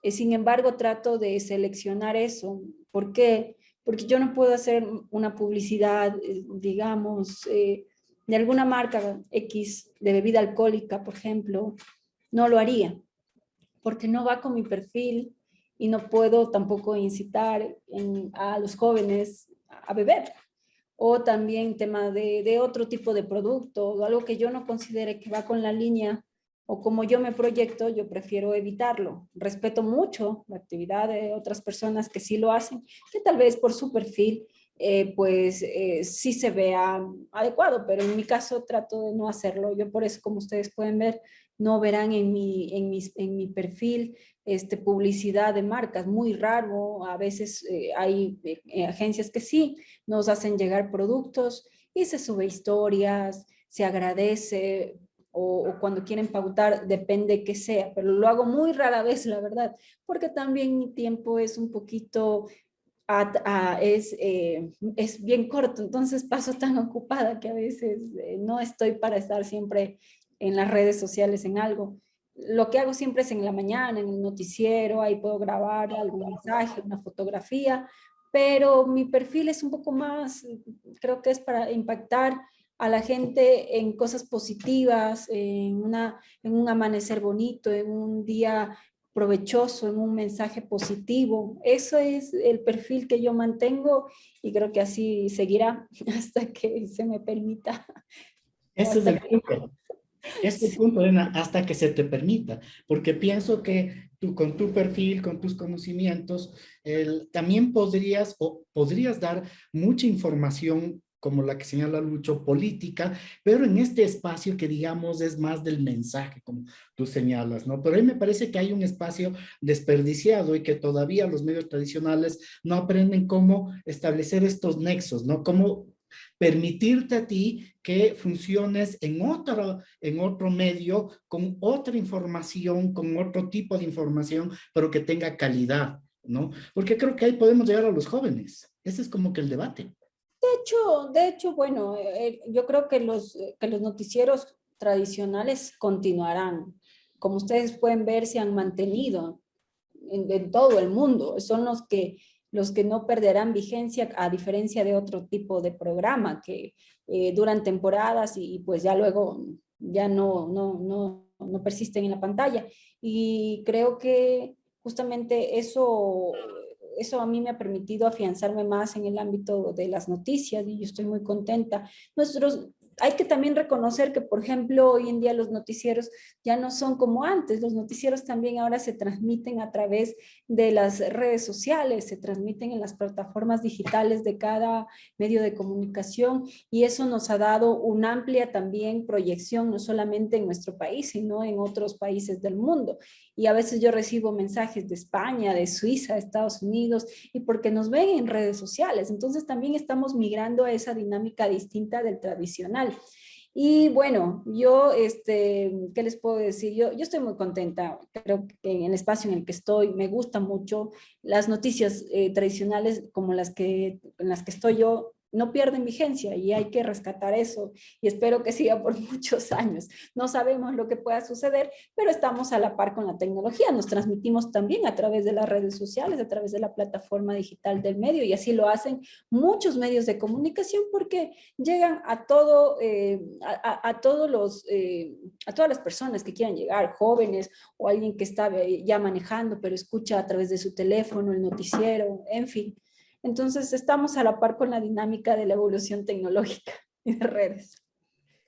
[SPEAKER 4] sin embargo trato de seleccionar eso. ¿Por qué? Porque yo no puedo hacer una publicidad, digamos, de alguna marca X de bebida alcohólica, por ejemplo, no lo haría, porque no va con mi perfil y no puedo tampoco incitar a los jóvenes a beber. O también tema de otro tipo de producto, o algo que yo no considere que va con la línea o como yo me proyecto, yo prefiero evitarlo. Respeto mucho la actividad de otras personas que sí lo hacen, que tal vez por su perfil sí se vea adecuado, pero en mi caso trato de no hacerlo. Yo por eso, como ustedes pueden ver, no verán en mi perfil publicidad de marcas, muy raro. A veces hay agencias que sí nos hacen llegar productos y se sube historias, se agradece, o cuando quieren pautar, depende que sea, pero lo hago muy rara vez, la verdad, porque también mi tiempo es un poquito, es bien corto, entonces paso tan ocupada que a veces no estoy para estar siempre en las redes sociales en algo. Lo que hago siempre es en la mañana, en el noticiero, ahí puedo grabar algún mensaje, una fotografía, pero mi perfil es un poco más, creo que es para impactar a la gente en cosas positivas, en un amanecer bonito, en un día provechoso, en un mensaje positivo. Eso es el perfil que yo mantengo y creo que así seguirá hasta que se me permita.
[SPEAKER 2] Ese es
[SPEAKER 4] Hasta
[SPEAKER 2] el
[SPEAKER 4] que,
[SPEAKER 2] punto. Este
[SPEAKER 4] sí.
[SPEAKER 2] punto, Elena, hasta que se te permita, porque pienso que tú con tu perfil, con tus conocimientos, también podrías dar mucha información como la que señala Lucho, política, pero en este espacio que digamos es más del mensaje, como tú señalas, ¿no? Pero a mí me parece que hay un espacio desperdiciado y que todavía los medios tradicionales no aprenden cómo establecer estos nexos, ¿no? Cómo permitirte a ti que funciones en otro medio, con otra información, con otro tipo de información, pero que tenga calidad, ¿no? Porque creo que ahí podemos llegar a los jóvenes. Ese es como que el debate.
[SPEAKER 4] De hecho, bueno, yo creo que los noticieros tradicionales continuarán. Como ustedes pueden ver, se han mantenido en todo el mundo. Son los que no perderán vigencia, a diferencia de otro tipo de programa que duran temporadas y pues ya luego ya no persisten en la pantalla. Y creo que justamente eso a mí me ha permitido afianzarme más en el ámbito de las noticias y yo estoy muy contenta. Hay que también reconocer que, por ejemplo, hoy en día los noticieros ya no son como antes. Los noticieros también ahora se transmiten a través de las redes sociales, se transmiten en las plataformas digitales de cada medio de comunicación y eso nos ha dado una amplia también proyección, no solamente en nuestro país, sino en otros países del mundo. Y a veces yo recibo mensajes de España, de Suiza, de Estados Unidos, y porque nos ven en redes sociales. Entonces también estamos migrando a esa dinámica distinta del tradicional. Y bueno, ¿qué les puedo decir? Yo estoy muy contenta, creo que en el espacio en el que estoy me gusta mucho las noticias tradicionales como en las que estoy yo, no pierden vigencia y hay que rescatar eso y espero que siga por muchos años. No sabemos lo que pueda suceder, pero estamos a la par con la tecnología. Nos transmitimos también a través de las redes sociales, a través de la plataforma digital del medio y así lo hacen muchos medios de comunicación porque llegan a todo, a todos los, a todas las personas que quieran llegar, jóvenes o alguien que está ya manejando, pero escucha a través de su teléfono, el noticiero, en fin. Entonces, estamos a la par con la dinámica de la evolución tecnológica y de redes.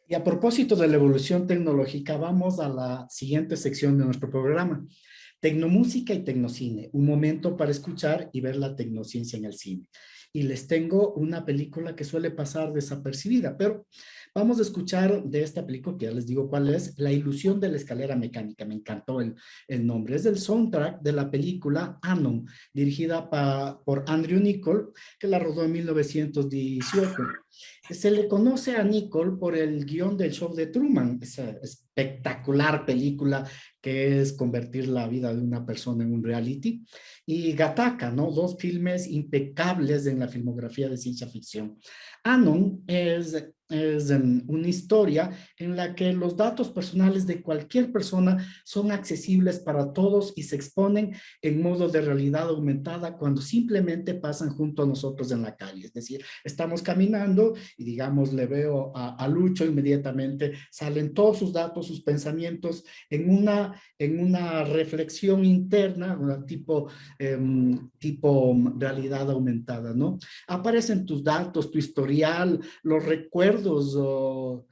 [SPEAKER 2] Y a propósito de la evolución tecnológica, vamos a la siguiente sección de nuestro programa. Tecnomúsica y tecnocine, un momento para escuchar y ver la tecnociencia en el cine. Y les tengo una película que suele pasar desapercibida, pero vamos a escuchar de esta película, que ya les digo cuál es, La ilusión de la escalera mecánica. Me encantó el nombre. Es del soundtrack de la película Anon, dirigida por Andrew Niccol, que la rodó en 1918. Se le conoce a Niccol por el guión del show de Truman, esa espectacular película que es convertir la vida de una persona en un reality, y Gattaca, ¿no? Dos filmes impecables en la filmografía de ciencia ficción. Anon es una historia en la que los datos personales de cualquier persona son accesibles para todos y se exponen en modo de realidad aumentada cuando simplemente pasan junto a nosotros en la calle. Es decir, estamos caminando y digamos le veo a Lucho, inmediatamente salen todos sus datos, sus pensamientos en una reflexión interna, tipo realidad aumentada, ¿no? Aparecen tus datos, tu historial, los recuerdos los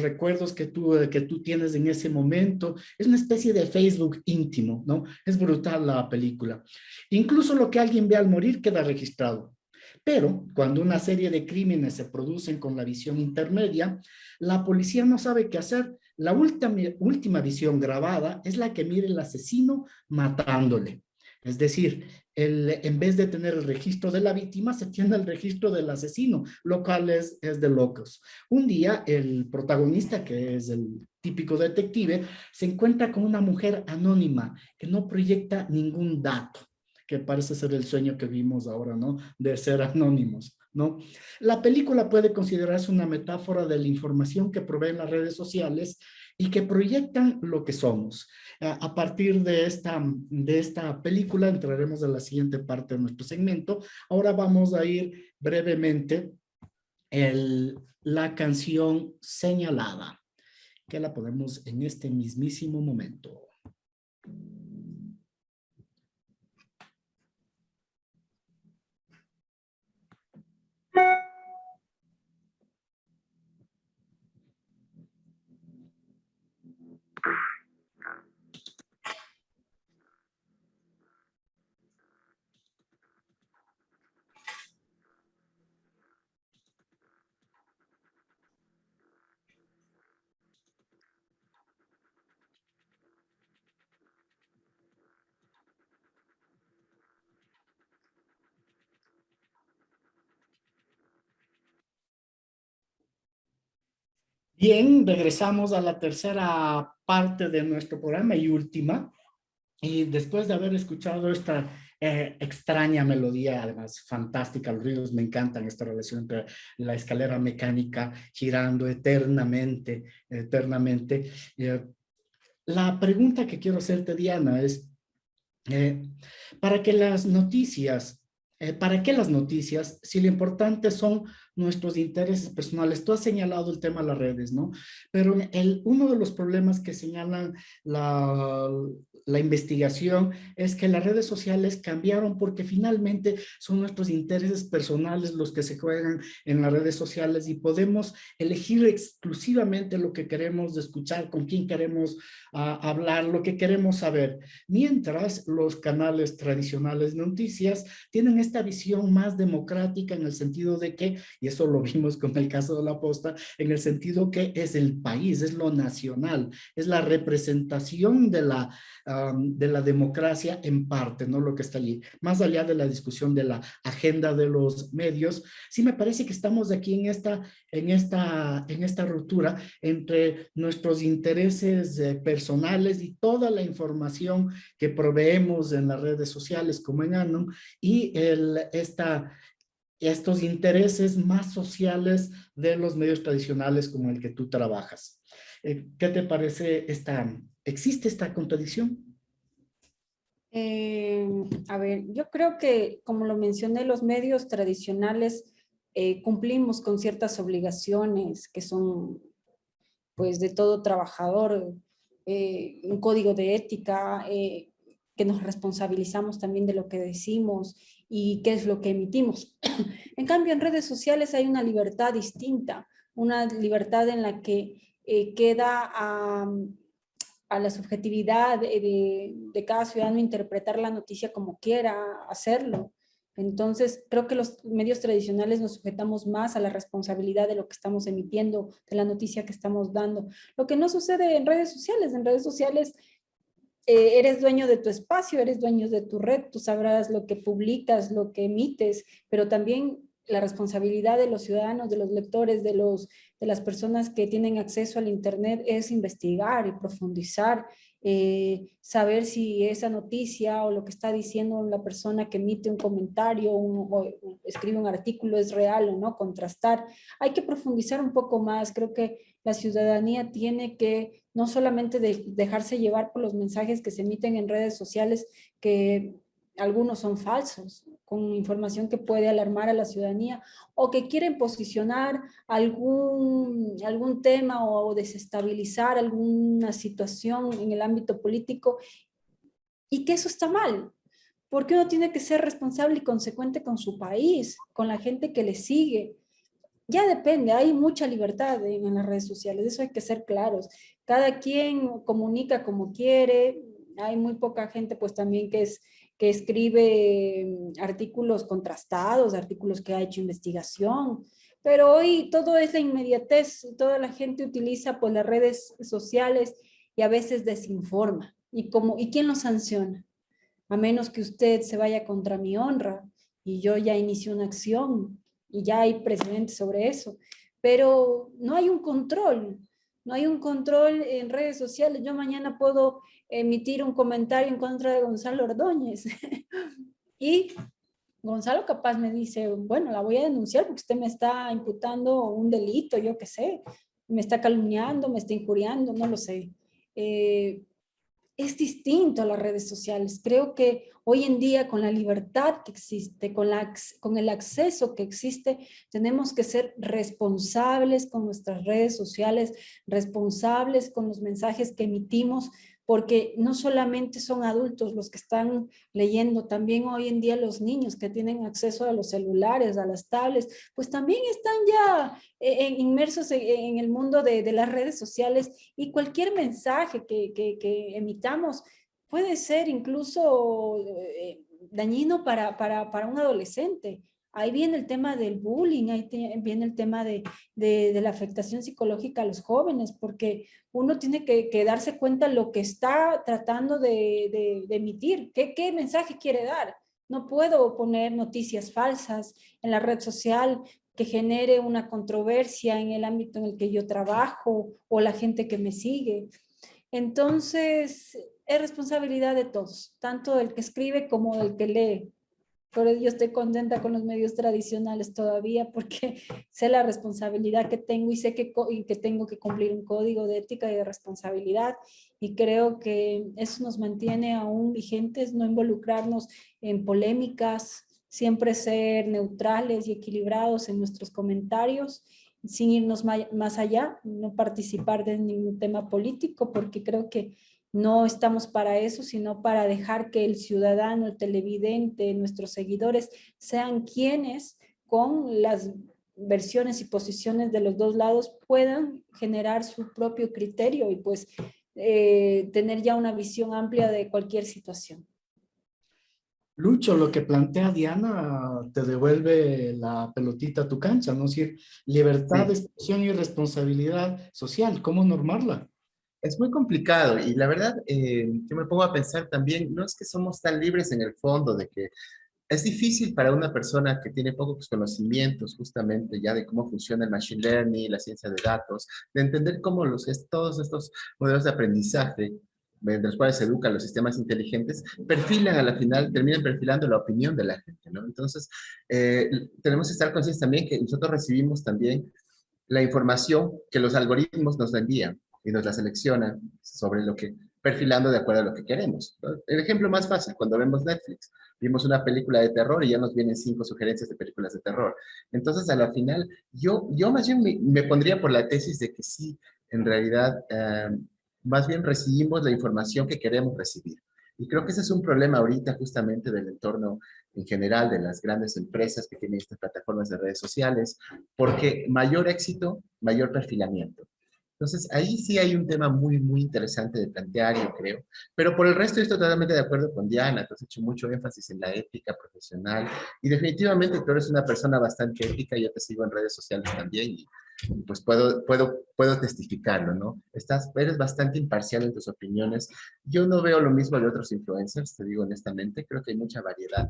[SPEAKER 2] recuerdos que tú tienes en ese momento. Es una especie de Facebook íntimo, ¿no? Es brutal la película. Incluso lo que alguien ve al morir queda registrado. Pero cuando una serie de crímenes se producen con la visión intermedia, la policía no sabe qué hacer. La última visión grabada es la que mira el asesino matándole. Es decir, en vez de tener el registro de la víctima, se tiene el registro del asesino, lo cual es de locos. Un día, el protagonista, que es el típico detective, se encuentra con una mujer anónima que no proyecta ningún dato, que parece ser el sueño que vimos ahora, ¿no? De ser anónimos, ¿no? La película puede considerarse una metáfora de la información que proveen las redes sociales y que proyectan lo que somos. A partir de esta película entraremos a la siguiente parte de nuestro segmento. Ahora vamos a ir brevemente la canción Señalada, que la ponemos en este mismísimo momento. Bien, regresamos a la tercera parte de nuestro programa y última. Y después de haber escuchado esta extraña melodía, además fantástica, los ruidos me encantan, esta relación entre la escalera mecánica girando eternamente, eternamente. La pregunta que quiero hacerte, Diana, es, eh, ¿para qué las noticias? ¿Para qué las noticias? Si lo importante son nuestros intereses personales. Tú has señalado el tema de las redes, ¿no? Pero uno de los problemas que señalan la investigación es que las redes sociales cambiaron porque finalmente son nuestros intereses personales los que se juegan en las redes sociales y podemos elegir exclusivamente lo que queremos escuchar, con quién queremos hablar, lo que queremos saber. Mientras los canales tradicionales de noticias tienen esta visión más democrática en el sentido de que, y eso lo vimos con el caso de La Posta, en el sentido que es el país, es lo nacional, es la representación de la democracia en parte, ¿no? Lo que está allí. Más allá de la discusión de la agenda de los medios, sí me parece que estamos aquí en esta ruptura entre nuestros intereses personales y toda la información que proveemos en las redes sociales como en Anon y estos intereses más sociales de los medios tradicionales como el que tú trabajas. ¿Qué te parece existe esta contradicción?
[SPEAKER 4] A ver, yo creo que, como lo mencioné, los medios tradicionales cumplimos con ciertas obligaciones que son, pues, de todo trabajador, un código de ética, que nos responsabilizamos también de lo que decimos y qué es lo que emitimos. En cambio, en redes sociales hay una libertad distinta, una libertad en la que queda a la subjetividad de cada ciudadano interpretar la noticia como quiera hacerlo. Entonces, creo que los medios tradicionales nos sujetamos más a la responsabilidad de lo que estamos emitiendo, de la noticia que estamos dando. Lo que no sucede en redes sociales. En redes sociales eres dueño de tu espacio, eres dueño de tu red, tú sabrás lo que publicas, lo que emites, pero también la responsabilidad de los ciudadanos, de los lectores, de las personas que tienen acceso al Internet es investigar y profundizar, saber si esa noticia o lo que está diciendo la persona que emite un comentario o escribe un artículo es real o no, contrastar. Hay que profundizar un poco más. Creo que la ciudadanía tiene que no solamente dejarse llevar por los mensajes que se emiten en redes sociales, que algunos son falsos, con información que puede alarmar a la ciudadanía, o que quieren posicionar algún tema o desestabilizar alguna situación en el ámbito político, y que eso está mal, porque uno tiene que ser responsable y consecuente con su país, con la gente que le sigue. Ya depende, hay mucha libertad en las redes sociales, eso hay que ser claros. Cada quien comunica como quiere, hay muy poca gente pues también que escribe artículos contrastados, artículos que ha hecho investigación, pero hoy todo es la inmediatez, toda la gente utiliza pues las redes sociales y a veces desinforma. ¿Y quién lo sanciona? A menos que usted se vaya contra mi honra y yo ya inicio una acción y ya hay precedentes sobre eso, pero no hay un control, no hay un control en redes sociales. Yo mañana puedo emitir un comentario en contra de Gonzalo Ordóñez y Gonzalo capaz me dice, bueno, la voy a denunciar porque usted me está imputando un delito, yo qué sé, me está calumniando, me está injuriando, no lo sé. Eh, es distinto a las redes sociales. Creo que hoy en día, con la libertad que existe, con el acceso que existe, tenemos que ser responsables con nuestras redes sociales, responsables con los mensajes que emitimos, porque no solamente son adultos los que están leyendo, también hoy en día los niños que tienen acceso a los celulares, a las tablets, pues también están ya inmersos en el mundo de las redes sociales, y cualquier mensaje que emitamos puede ser incluso dañino para un adolescente. Ahí viene el tema del bullying, viene el tema de la afectación psicológica a los jóvenes, porque uno tiene que darse cuenta lo que está tratando de emitir, qué mensaje quiere dar. No puedo poner noticias falsas en la red social que genere una controversia en el ámbito en el que yo trabajo o la gente que me sigue. Entonces, es responsabilidad de todos, tanto del que escribe como del que lee. Por eso yo estoy contenta con los medios tradicionales todavía, porque sé la responsabilidad que tengo y sé que tengo que cumplir un código de ética y de responsabilidad, y creo que eso nos mantiene aún vigentes, no involucrarnos en polémicas, siempre ser neutrales y equilibrados en nuestros comentarios, sin irnos más allá, no participar de ningún tema político, porque creo que no estamos para eso, sino para dejar que el ciudadano, el televidente, nuestros seguidores sean quienes, con las versiones y posiciones de los dos lados, puedan generar su propio criterio y pues tener ya una visión amplia de cualquier situación.
[SPEAKER 2] Lucho, lo que plantea Diana te devuelve la pelotita a tu cancha, ¿no? Es decir, libertad de
[SPEAKER 3] Sí,
[SPEAKER 2] expresión y responsabilidad social, ¿cómo normarla?
[SPEAKER 3] es muy complicado y la verdad, yo me pongo a pensar también, no es que somos tan libres en el fondo de que es difícil para una persona que tiene pocos conocimientos justamente ya de cómo funciona el machine learning, la ciencia de datos, de entender cómo todos estos modelos de aprendizaje mediante los cuales se educan los sistemas inteligentes, perfilan a la final, terminan perfilando la opinión de la gente, ¿no? Entonces, tenemos que estar conscientes también que nosotros recibimos también la información que los algoritmos nos envían y nos la seleccionan sobre lo que, perfilando de acuerdo a lo que queremos, ¿no? El ejemplo más fácil, cuando vemos Netflix, vimos una película de terror y ya nos vienen 5 sugerencias de películas de terror. Entonces, a la final, yo más bien me pondría por la tesis de que sí, en realidad, más bien recibimos la información que queremos recibir. Y creo que ese es un problema ahorita justamente del entorno en general de las grandes empresas que tienen estas plataformas de redes sociales, porque mayor éxito, mayor perfilamiento. Entonces, ahí sí hay un tema muy, muy interesante de plantear, yo creo. Pero por el resto estoy totalmente de acuerdo con Diana. Tú has hecho mucho énfasis en la ética profesional y definitivamente tú eres una persona bastante ética. Yo te sigo en redes sociales también y pues puedo testificarlo, ¿no? Eres bastante imparcial en tus opiniones. Yo no veo lo mismo de otros influencers, te digo honestamente. Creo que hay mucha variedad.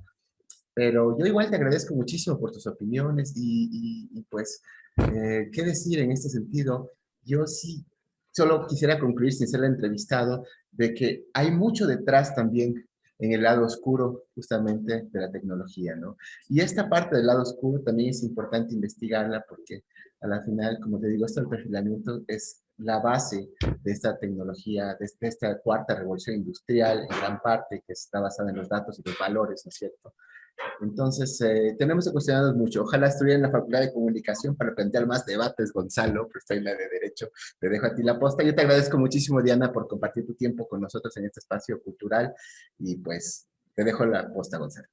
[SPEAKER 3] Pero yo igual te agradezco muchísimo por tus opiniones y pues, ¿qué decir en este sentido? Yo sí, solo quisiera concluir sin ser el entrevistado de que hay mucho detrás también en el lado oscuro justamente de la tecnología, ¿no? Y esta parte del lado oscuro también es importante investigarla porque a la final, como te digo, esto del perfilamiento es la base de esta tecnología, de esta cuarta revolución industrial, en gran parte, que está basada en los datos y los valores, ¿no es cierto? Entonces, tenemos que cuestionarnos mucho. Ojalá estuviera en la Facultad de Comunicación para plantear más debates, Gonzalo, pero estoy en la de Derecho. Te dejo a ti la posta. Yo te agradezco muchísimo, Diana, por compartir tu tiempo con nosotros en este espacio cultural y pues te dejo la posta, Gonzalo.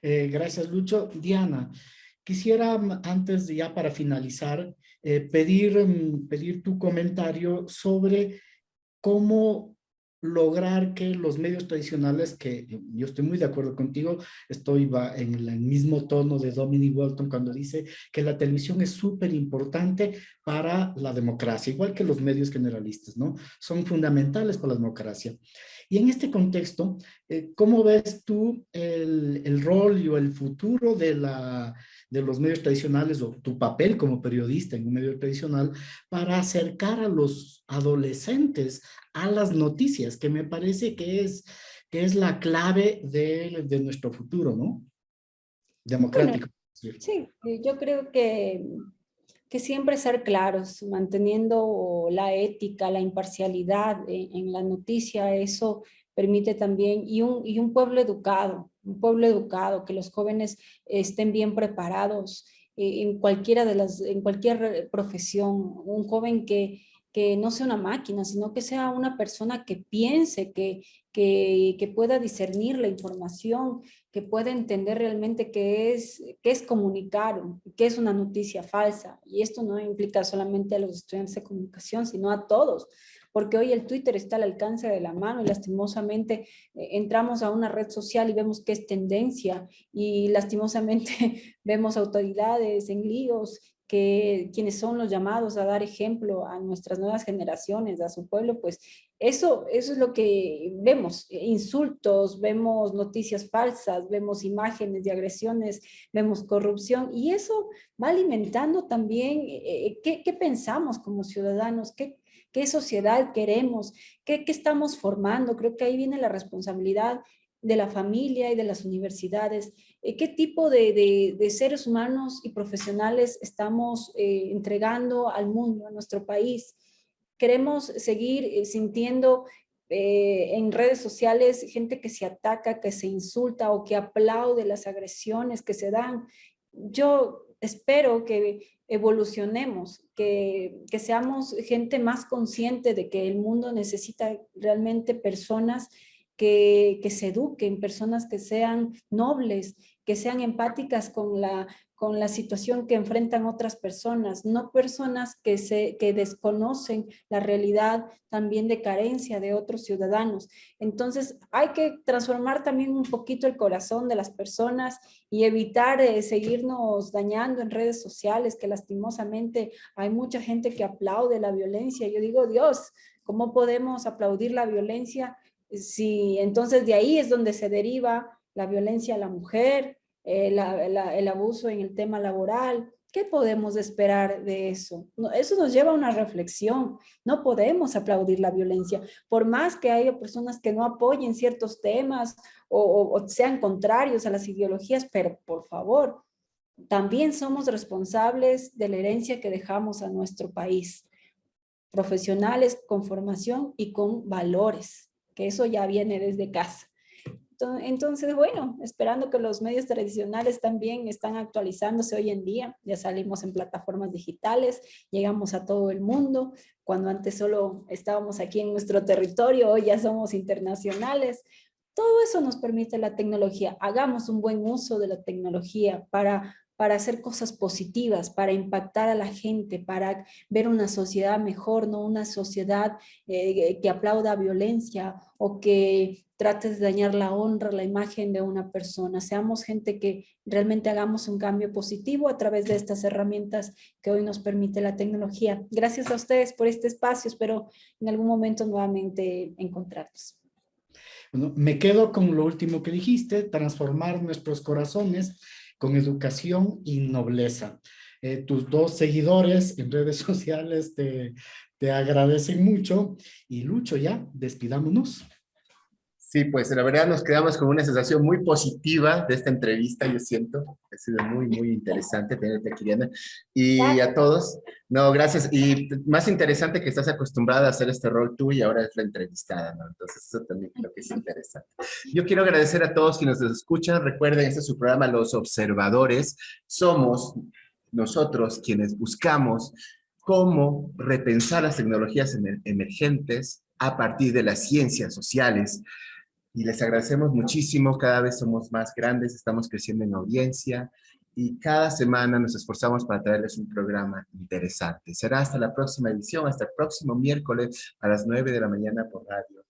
[SPEAKER 2] Gracias, Lucho. Diana, quisiera antes de ya para finalizar, pedir tu comentario sobre cómo lograr que los medios tradicionales, que yo estoy muy de acuerdo contigo, en el mismo tono de Dominic Walton cuando dice que la televisión es súper importante para la democracia, igual que los medios generalistas, ¿no? Son fundamentales para la democracia. Y en este contexto, ¿cómo ves tú el rol y el futuro de los medios tradicionales o tu papel como periodista en un medio tradicional para acercar a los adolescentes a las noticias, que me parece que es la clave de nuestro futuro, ¿no?
[SPEAKER 4] Bueno,
[SPEAKER 2] Democrático.
[SPEAKER 4] sí, yo creo que siempre ser claros, manteniendo la ética, la imparcialidad en la noticia, eso permite también, y un un pueblo educado, que los jóvenes estén bien preparados en cualquiera en cualquier profesión, un joven que no sea una máquina, sino que sea una persona que piense, que pueda discernir la información, que pueda entender realmente qué es comunicar, qué es una noticia falsa. Y esto no implica solamente a los estudiantes de comunicación, sino a todos, porque hoy el Twitter está al alcance de la mano y lastimosamente entramos a una red social y vemos que es tendencia y lastimosamente vemos autoridades en líos que quienes son los llamados a dar ejemplo a nuestras nuevas generaciones, a su pueblo, pues eso es lo que vemos, insultos, vemos noticias falsas, vemos imágenes de agresiones, vemos corrupción y eso va alimentando también qué pensamos como ciudadanos, qué sociedad queremos, qué estamos formando. Creo que ahí viene la responsabilidad de la familia y de las universidades, qué tipo de seres humanos y profesionales estamos entregando al mundo, a nuestro país. Queremos seguir sintiendo en redes sociales gente que se ataca, que se insulta o que aplaude las agresiones que se dan. Yo espero que evolucionemos, que seamos gente más consciente de que el mundo necesita realmente personas que se eduquen, personas que sean nobles, que sean empáticas con la situación que enfrentan otras personas, no personas que desconocen la realidad también de carencia de otros ciudadanos. Entonces hay que transformar también un poquito el corazón de las personas y evitar seguirnos dañando en redes sociales, que lastimosamente hay mucha gente que aplaude la violencia. Yo digo, Dios, ¿cómo podemos aplaudir la violencia? Sí, entonces de ahí es donde se deriva la violencia a la mujer, el abuso en el tema laboral, ¿Qué podemos esperar de eso? Eso nos lleva a una reflexión. No podemos aplaudir la violencia. Por más que haya personas que no apoyen ciertos temas o sean contrarios a las ideologías, pero por favor, también somos responsables de la herencia que dejamos a nuestro país. Profesionales con formación y con valores, que eso ya viene desde casa. Entonces, bueno, esperando que los medios tradicionales también están actualizándose hoy en día, ya salimos en plataformas digitales, llegamos a todo el mundo, cuando antes solo estábamos aquí en nuestro territorio, hoy ya somos internacionales. Todo eso nos permite la tecnología. Hagamos un buen uso de la tecnología para hacer cosas positivas, para impactar a la gente, para ver una sociedad mejor, no una sociedad que aplauda violencia o que trate de dañar la honra, la imagen de una persona. Seamos gente que realmente hagamos un cambio positivo a través de estas herramientas que hoy nos permite la tecnología. Gracias a ustedes por este espacio. Espero en algún momento nuevamente encontrarlos.
[SPEAKER 2] Bueno, me quedo con lo último que dijiste, transformar nuestros corazones con educación y nobleza. Tus dos seguidores en redes sociales te agradecen mucho. Y Lucho, ya, despidámonos.
[SPEAKER 3] Sí, pues la verdad nos quedamos con una sensación muy positiva de esta entrevista, yo siento. Ha sido muy, muy interesante tenerte aquí, Diana. Y a todos, no, gracias. Y más interesante que estás acostumbrada a hacer este rol tú y ahora es la entrevistada, ¿no? Entonces eso también creo que es interesante. Yo quiero agradecer a todos quienes nos escuchan. Recuerden, este es su programa Los Observadores. Somos nosotros quienes buscamos cómo repensar las tecnologías emergentes a partir de las ciencias sociales. Y les agradecemos muchísimo, cada vez somos más grandes, estamos creciendo en audiencia y cada semana nos esforzamos para traerles un programa interesante. Será hasta la próxima edición, hasta el próximo miércoles a las 9 de la mañana por Radio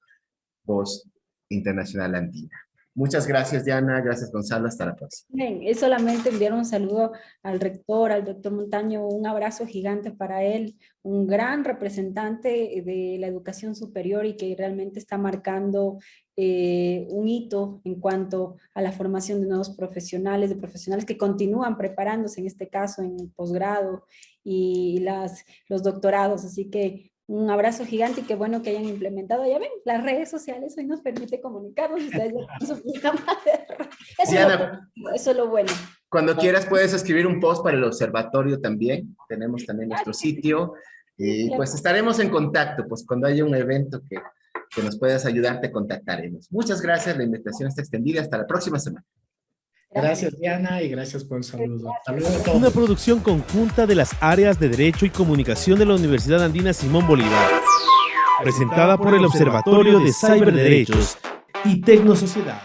[SPEAKER 3] Voz Internacional Andina. Muchas gracias, Diana, gracias, Gonzalo, hasta la próxima.
[SPEAKER 4] Bien, es solamente enviar un saludo al rector, al doctor Montaño, un abrazo gigante para él, un gran representante de la educación superior y que realmente está marcando un hito en cuanto a la formación de nuevos profesionales, de profesionales que continúan preparándose, en este caso en el posgrado y los doctorados, así que un abrazo gigante y qué bueno que hayan implementado, ya ven, las redes sociales hoy nos permite comunicarnos, ustedes ya su programa de
[SPEAKER 3] Diana,
[SPEAKER 4] eso es lo bueno.
[SPEAKER 3] Cuando quieras puedes escribir un post para el observatorio también, tenemos también nuestro sitio, y pues estaremos en contacto, pues cuando haya un evento que nos puedas ayudar, te contactaremos. Muchas gracias, la invitación está extendida, hasta la próxima semana.
[SPEAKER 2] Gracias, Diana, y gracias por el saludo. Saludos a todos.
[SPEAKER 1] Una producción conjunta de las áreas de Derecho y Comunicación de la Universidad Andina Simón Bolívar. Presentada por el Observatorio de Cyberderechos y Tecnosociedad.